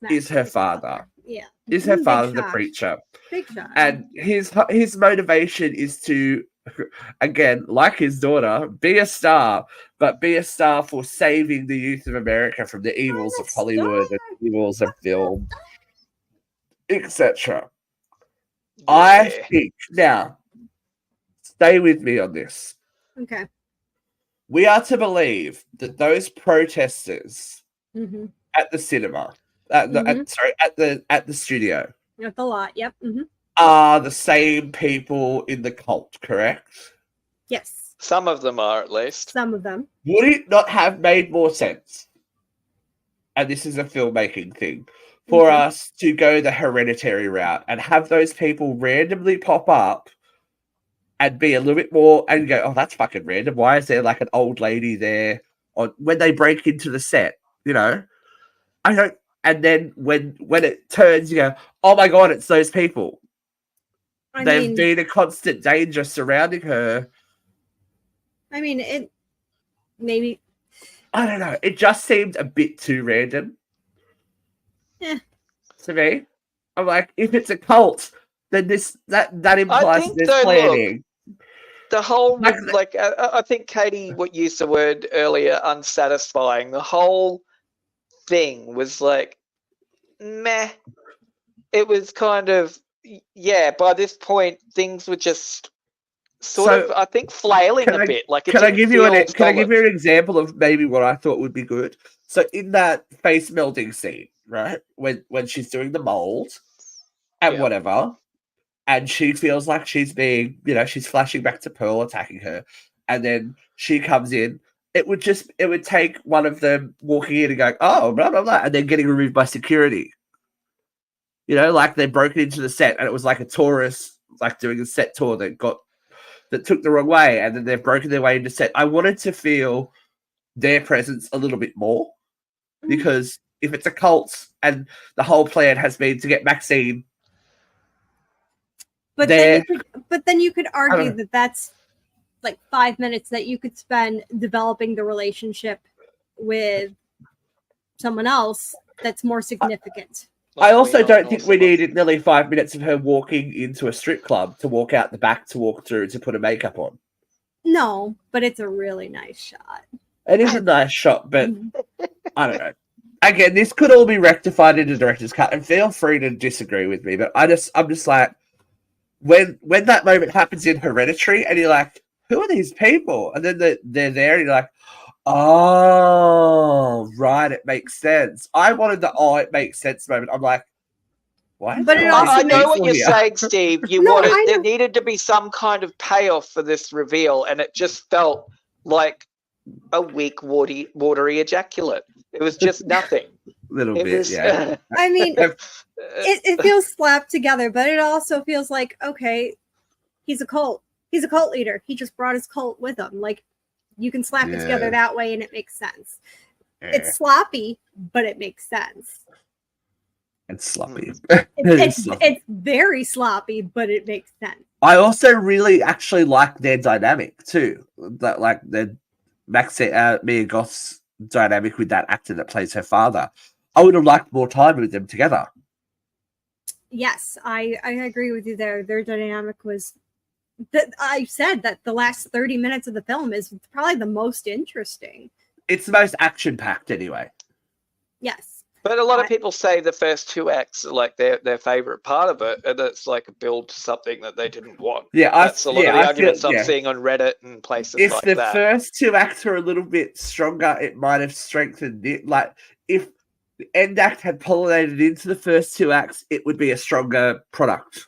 is her father. Yeah, is her father the preacher? Big shot. And his motivation is to, again, like his daughter, be a star, but be a star for saving the youth of America from the evils of Hollywood and evils of film, etc. Yeah. I think, now, stay with me on this. Okay. We are to believe that those protesters at the cinema, at the studio, at the lot, yep, are the same people in the cult, correct? Yes. Some of them are, at least. Some of them. Would it not have made more sense? And this is a filmmaking thing. For us to go the Hereditary route and have those people randomly pop up and be a little bit more and go, oh, that's fucking random. Why is there like an old lady there when they break into the set? You know, I don't. And then when it turns, you go, oh my God, it's those people. They've been a constant danger surrounding her. I mean, it maybe. I don't know. It just seemed a bit too random. Yeah. To me, I'm like, if it's a cult, then that implies there's planning. The whole I think Katie used the word earlier, unsatisfying. The whole thing was like meh. It was kind of by this point things were just sort of, I think, flailing a bit. Like, can I give you an example of maybe what I thought would be good? So in that face melting scene, right, when she's doing the mold and whatever, and she feels like she's being, she's flashing back to Pearl attacking her, and then she comes in. It would take one of them walking in and going, oh, blah, blah, blah, and then getting removed by security. Like they broke into the set and it was like a tourist, like doing a set tour that took the wrong way, and then they've broken their way into set. I wanted to feel their presence a little bit more, because if it's a cult and the whole plan has been to get Maxine, but then you could argue that that's like 5 minutes that you could spend developing the relationship with someone else that's more significant. I also don't think we needed nearly 5 minutes of her walking into a strip club to walk out the back to walk through to put her makeup on. No, but it's a really nice shot. It is a nice shot, but I don't know. Again, this could all be rectified in a director's cut, and feel free to disagree with me, but I'm just like, when that moment happens in Hereditary and you're like, who are these people? And then they're there and you're like, Oh, right. It makes sense. I wanted the it makes sense moment. I'm like, why? But it also I know what you're here? saying, Steve. You No, wanted I there know. needed to be some kind of payoff for this reveal, and it just felt like a weak, watery ejaculate. It was just nothing. Little It bit, was, yeah. I mean, it feels slapped together, but it also feels like, okay, he's a cult. He's a cult leader. He just brought his cult with him. Like, you can slap it together that way and it makes sense. Yeah. It's sloppy, but it makes sense. It's sloppy. It's very sloppy, but it makes sense. I also really actually like their dynamic too. That like the Mia Goth's dynamic with that actor that plays her father. I would have liked more time with them together. Yes, I agree with you there. Their dynamic was that I said that the last 30 minutes of the film is probably the most interesting. It's the most action packed anyway. Yes. But a lot of people say the first two acts are like their favorite part of it, and it's like a build to something that they didn't want. Yeah, that's a lot of the arguments I'm seeing on Reddit and places if like that. If that. the first two acts were a little bit stronger, it might have strengthened it. Like if the end act had pollinated into the first two acts, it would be a stronger product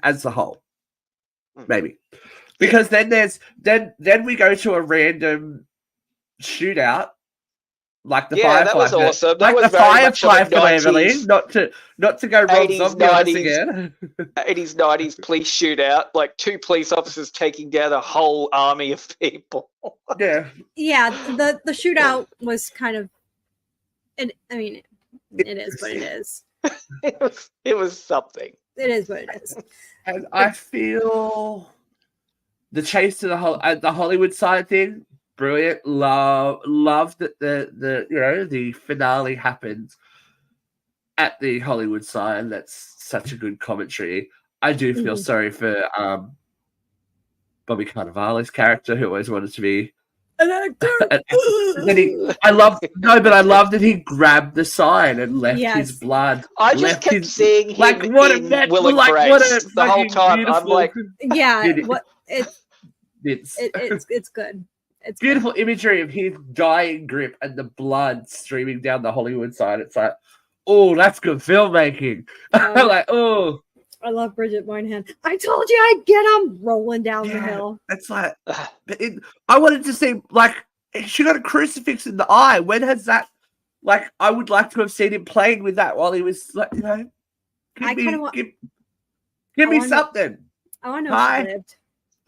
as a whole. Maybe. Because then then we go to a random shootout. Like the Firefly, that was awesome. That like was the Firefly finale, 90s, not to go Rob Zombie on us again. 80s, 90s police shootout, like two police officers taking down a whole army of people. Yeah, the shootout was kind of, it is what it is. It was something. It is what it is. And I feel the chase to the Hollywood side thing. Brilliant. Love that the finale happened at the Hollywood side. That's such a good commentary. I do feel sorry for Bobby Cannavale's character, who always wanted to be an actor. I love that he grabbed the sign and left his blood. I just kept seeing him in Will and Grace the whole time. I'm like, it's good. It's beautiful imagery of his dying grip and the blood streaming down the Hollywood side. It's like, oh, that's good filmmaking. Like, oh. I love Bridget Moynihan. I told you I'd get him rolling down the hill. It's like, I wanted to see, like, she got a crucifix in the eye. When has that, like, I would like to have seen him playing with that while he was, like, give me something. I want to know if she lived.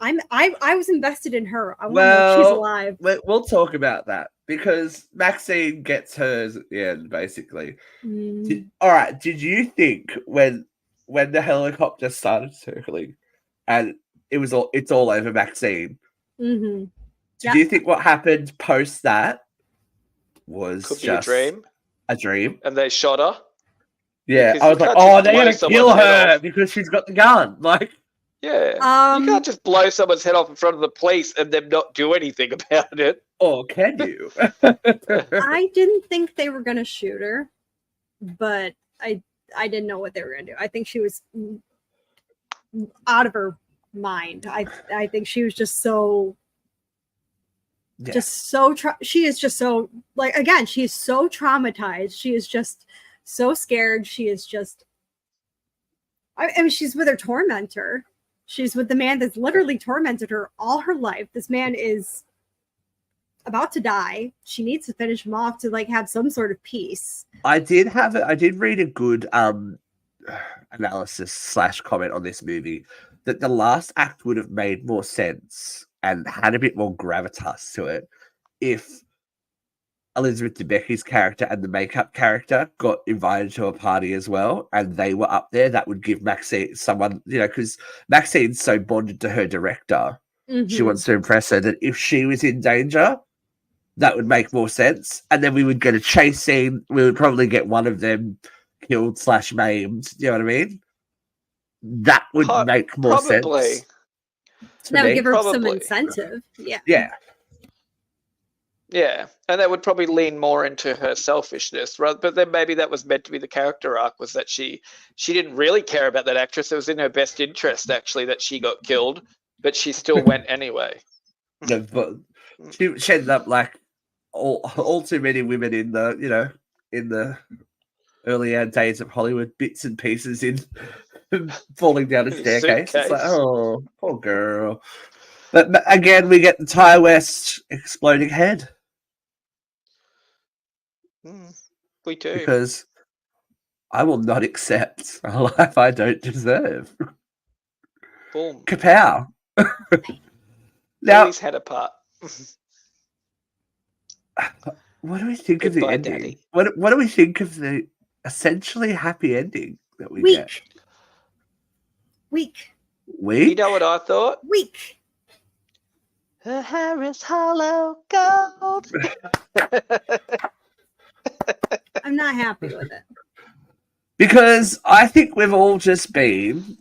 I was invested in her. I want to know if she's alive. We'll talk about that because Maxine gets hers at the end, basically. All right. Did you think when the helicopter started circling and it's all over Maxine? Mm-hmm. Did you think what happened post that was could just be a dream? And they shot her? Yeah. I was like, oh, they're going to kill her because she's got the gun. Like, yeah. You can't just blow someone's head off in front of the police and them not do anything about it. Or can you? I didn't think they were going to shoot her, but I didn't know what they were going to do. I think she was out of her mind. I think she was just so... she is just so, like, again, she is so traumatized. She is just so scared. She is just... I mean, she's with her tormentor. She's with the man that's literally tormented her all her life. This man is about to die. She needs to finish him off to like have some sort of peace. I did read a good analysis / comment on this movie that the last act would have made more sense and had a bit more gravitas to it if Elizabeth Debicki's character and the makeup character got invited to a party as well, and they were up there. That would give Maxine someone, because Maxine's so bonded to her director. Mm-hmm. She wants to impress her that if she was in danger, that would make more sense. And then we would get a chase scene. We would probably get one of them killed / maimed. You know what I mean? That would make more sense. That would give her some incentive. Yeah. Yeah. Yeah, and that would probably lean more into her selfishness, right? But then maybe that was meant to be the character arc, was that she didn't really care about that actress. It was in her best interest, actually, that she got killed, but she still went anyway. No, but she ended up like all too many women in the earlier days of Hollywood, bits and pieces in falling down a staircase. It's like, oh, poor girl. But again, we get the Ty West exploding head. We do. Because I will not accept a life I don't deserve. Boom. Kapow. Now, Always had a part. what do we think of the Goodbye, ending? Daddy. What do we think of the essentially happy ending that we get? Weak. You know what I thought? Weak. Her hair is hollow gold. I'm not happy with it. Because I think we've all just been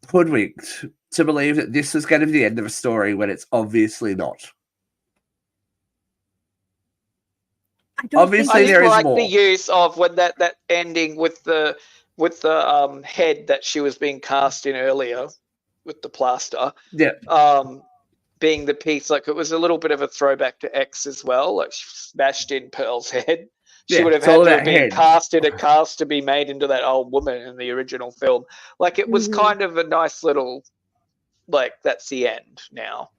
hoodwinked to believe that this was going to be the end of a story when it's obviously not. Obviously, there is like more. the use of when that ending with the head that she was being cast in earlier with the plaster. Yeah. Being the piece, like it was a little bit of a throwback to X as well. Like she smashed in Pearl's head. She would have had to have been cast in a cast to be made into that old woman in the original film. Like it was kind of a nice little, like that's the end now.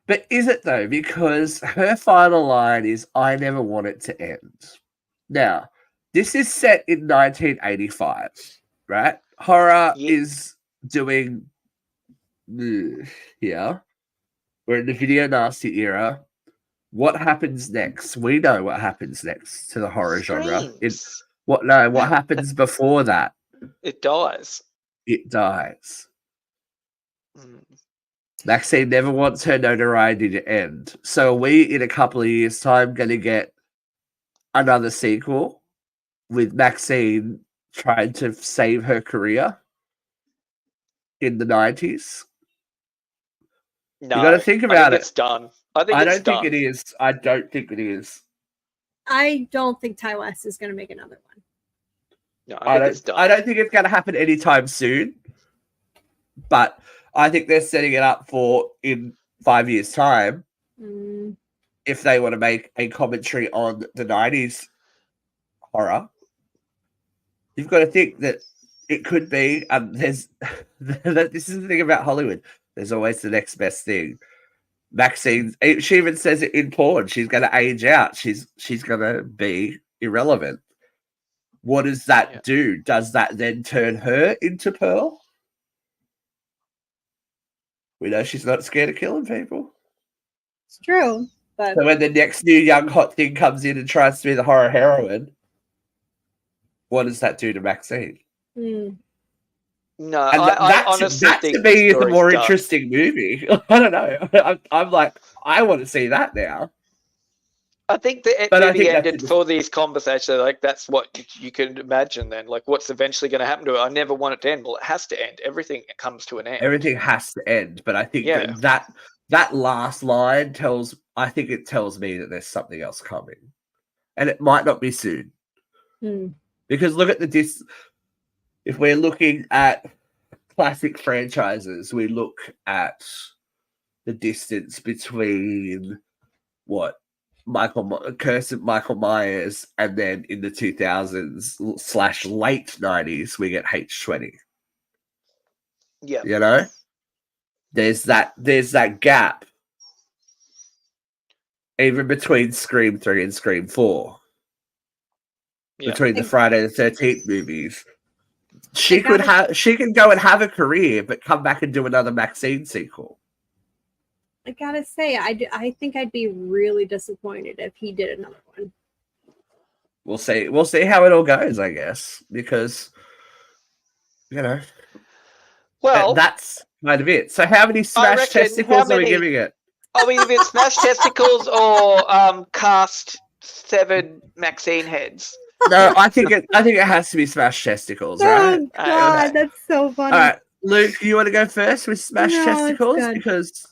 But is it though? Because her final line is, "I never want it to end." Now, this is set in 1985, right? Horror is doing, yeah. We're in the video nasty era. What happens next? We know what happens next to the horror genre. What happens before that? It dies. It dies. Maxine never wants her notoriety to end. So are we, in a couple of years' time, going to get another sequel with Maxine trying to save her career in the 90s? No, you got to think about it. It's done. I don't think it is. I don't think it is. I don't think Ty West is going to make another one. No, I think it's done. I don't think it's going to happen anytime soon. But I think they're setting it up for in 5 years' time. If they want to make a commentary on the 90s horror, you've got to think that it could be. This is the thing about Hollywood. There's always the next best thing. Maxine, she even says it in porn. She's going to age out. She's going to be irrelevant. What does that do? Does that then turn her into Pearl? We know she's not scared of killing people. It's true. But so when the next new young hot thing comes in and tries to be the horror heroine, what does that do to Maxine? No, and I honestly think to me is a more interesting movie. I don't know. I'm like, I want to see that now. I think the movie ended for these conversations. Like that's what you can imagine. Then, like, what's eventually going to happen to it? I never want it to end. Well, it has to end. Everything comes to an end. Everything has to end. But I think that last line tells. I think it tells me that there's something else coming, and it might not be soon. Because look at if we're looking at classic franchises, we look at the distance between Curse of Michael Myers, and then in the 2000s / late 90s, we get H20. Yeah. You know? There's that gap even between Scream 3 and Scream 4. Between the Friday the 13th movies. She can go and have a career, but come back and do another Maxine sequel. I gotta say, I think I'd be really disappointed if he did another one. We'll see. We'll see how it all goes, I guess, because well, that's kind of it. So, how many smashed testicles are we giving it? Are we giving it smashed testicles or cast 7 Maxine heads? No, I think it has to be smashed testicles, right? Oh God, that's so funny. All right, Luke, you want to go first with smashed testicles? Because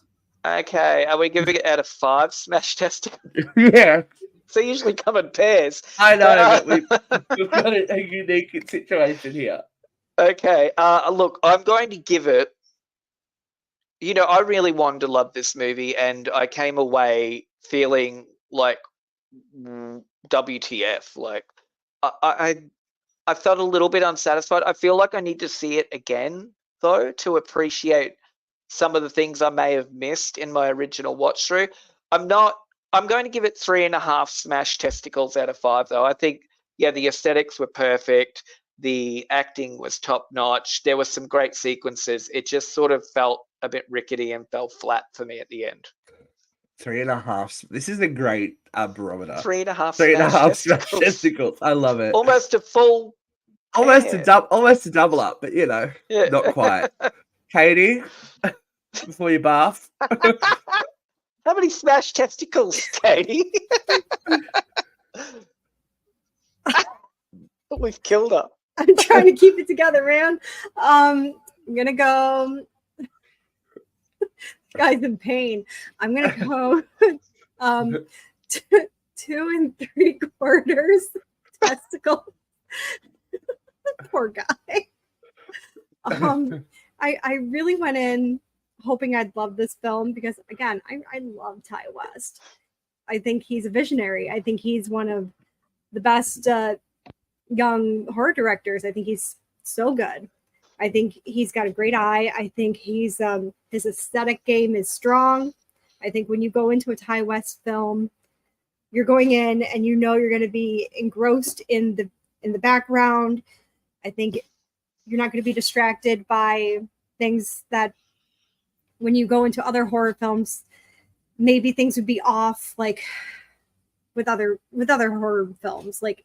okay, are we giving it out of 5 smashed testicles? Yeah. So they usually come in pairs. I know, but we've got a unique situation here. Okay, look, I'm going to give it. I really wanted to love this movie, and I came away feeling like WTF? Like, I felt a little bit unsatisfied. I feel like I need to see it again, though, to appreciate some of the things I may have missed in my original watch through. I'm going to give it 3.5 smash testicles out of 5, though. I think, yeah, the aesthetics were perfect. The acting was top notch. There were some great sequences. It just sort of felt a bit rickety and fell flat for me at the end. 3.5. This is a great barometer. 3.5 smash testicles. I love it. Almost a full. Almost a double up, but not quite. Katie, before you bath. How many smash testicles, Katie? We've killed her. I'm trying to keep it together, man. I'm gonna go. This guy's in pain. I'm gonna go 2 3/4 testicles. Poor guy. I really went in hoping I'd love this film because, again, I love Ty West. I think he's a visionary. I think he's one of the best young horror directors. I think he's so good. I think he's got a great eye. I think his aesthetic game is strong. I think when you go into a Ty West film, you're going in and you know you're going to be engrossed in the background. I think you're not going to be distracted by things that when you go into other horror films, maybe things would be off, like with other horror films. Like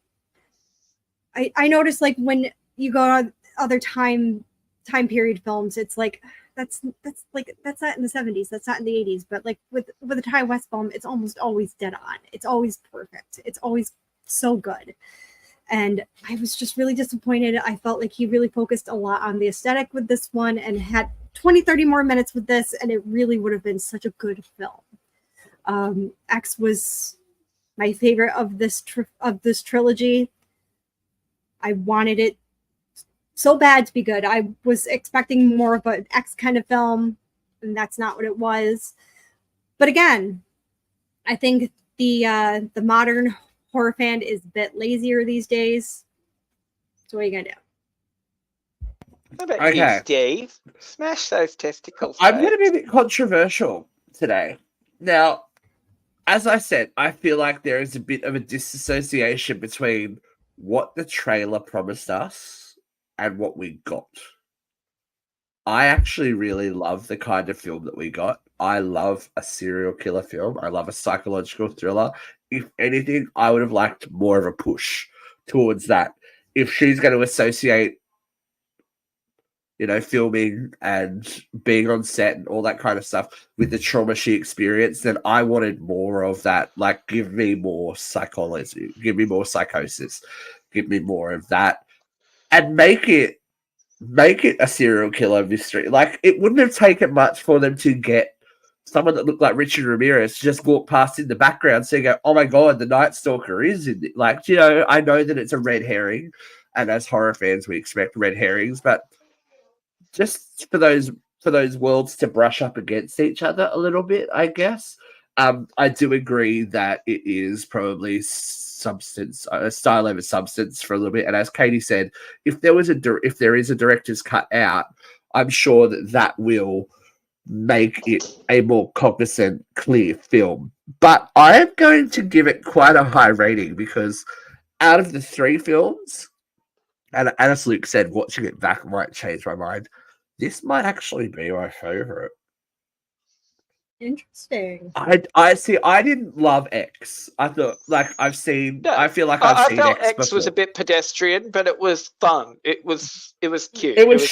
I noticed, like when you go on other time period films, it's like that's not in the 70s, that's not in the 80s, but like with a Ty West film, it's almost always dead on. It's always perfect. It's always so good. And I was just really disappointed. I felt like he really focused a lot on the aesthetic with this one and had 20-30 more minutes with this, and it really would have been such a good film. X was my favorite of this trilogy. I wanted it so bad to be good. I was expecting more of an X kind of film, and that's not what it was. But again, I think the modern horror fan is a bit lazier these days. So what are you gonna do? What about you, Steve? Smash those testicles. I'm going to be a bit controversial today. Now, as I said, I feel like there is a bit of a disassociation between what the trailer promised us and what we got. I actually really love the kind of film that we got. I love a serial killer film. I love a psychological thriller. If anything, I would have liked more of a push towards that. If she's going to associate, filming and being on set and all that kind of stuff with the trauma she experienced, then I wanted more of that. Like, give me more psychology, give me more psychosis, give me more of that, and make it a serial killer mystery. Like, it wouldn't have taken much for them to get someone that looked like Richard Ramirez to just walk past in the background, so you go, "Oh my god, the Night Stalker is in it." Like, I know that it's a red herring, and as horror fans, we expect red herrings, but just for those worlds to brush up against each other a little bit, I guess. I do agree that it is probably substance, style over substance for a little bit. And as Katie said, if there is a director's cut out, I'm sure that will make it a more cognizant, clear film. But I am going to give it quite a high rating because out of the 3 films, and as Luke said, watching it back might change my mind, this might actually be my favorite. Interesting. I see. I didn't love X. I thought, like, I feel like I've seen felt X X before. was a bit pedestrian, but it was fun. It was cute. It was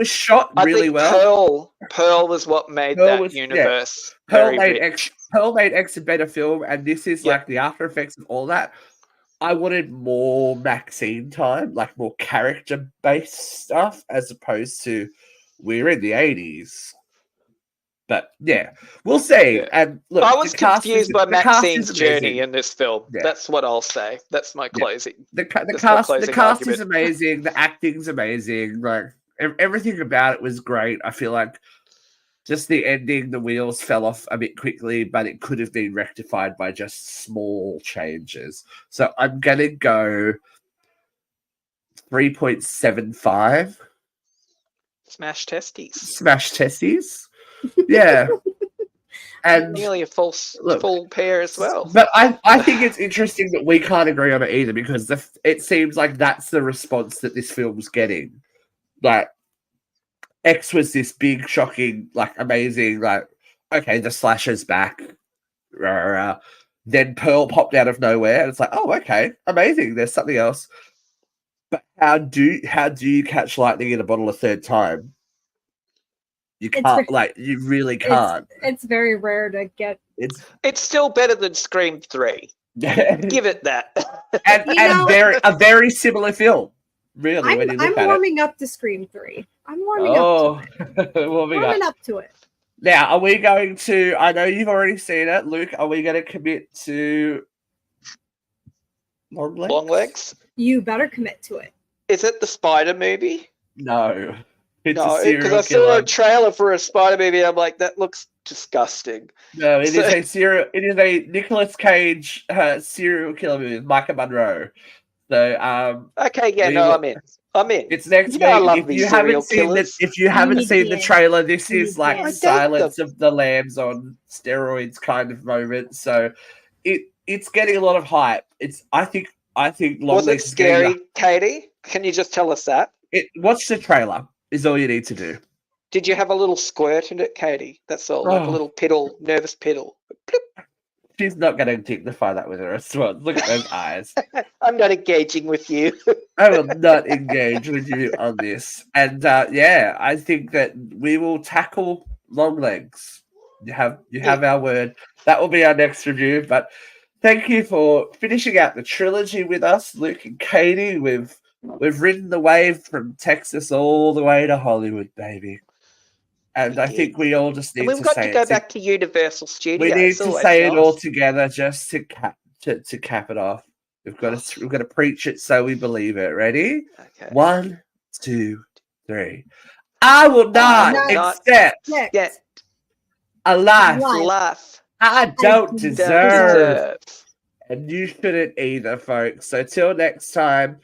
shot really well. Pearl was what made that universe. Pearl made X a better film, and this is like the after effects and all that. I wanted more Maxine time, like more character based stuff, as opposed to we're in the 80s. But yeah, we'll see. Yeah. And look, I was confused by Maxine's journey in this film. Yeah. That's what I'll say. That's my closing. The cast is amazing. The acting's amazing. Like everything about it was great. I feel like Just the ending, the wheels fell off a bit quickly, but it could have been rectified by just small changes. So I'm going to go 3.75. Smash testes. Smash testes. Yeah. And nearly a full pair as well. But I think it's interesting that we can't agree on it either, because it seems like that's the response that this film's getting. Like, X was this big, shocking, like, amazing, like, okay, the slasher's back. Then Pearl popped out of nowhere, and it's like, oh, okay, amazing. There's something else. But how do you catch lightning in a bottle a third time? You can't, you really can't. It's very rare to get. It's still better than Scream 3. Give it that. and a very similar film. Really, when you look at it. I'm warming up to Scream 3. I'm warming up to it. Warming up to it. Now, are we going to... I know you've already seen it. Luke, are we going to commit to... Long Legs? Long Legs? You better commit to it. Is it the Spider movie? No. No, because I saw a trailer for a Spider movie, and I'm like, that looks disgusting. No, it is a Nicolas Cage serial killer movie with Micah Monroe. So, okay, yeah, no, I'm in. It's next week. If you haven't seen the trailer, this is like Silence of the Lambs on steroids kind of moment. So, it's getting a lot of hype. I think. Was it scary, Katie? Can you just tell us that? Watch the trailer. Is all you need to do. Did you have a little squirt in it, Katie? That's all, like a little piddle, nervous piddle. She's not going to dignify that with her response. Look at those eyes. I'm not engaging with you. I will not engage with you on this. And I think that we will tackle Long Legs. You have our word. That will be our next review. But thank you for finishing out the trilogy with us, Luke and Katie. We've ridden the wave from Texas all the way to Hollywood, baby. And I think we all just need to say it. We've got to go back to Universal Studios. We need to say it all together just to cap it off. We've got to preach it so we believe it. Ready? Okay. 1, 2, 3. I will not accept a life I don't deserve. And you shouldn't either, folks. So till next time,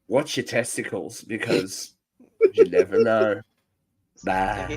watch your testicles, because you never know. Bye.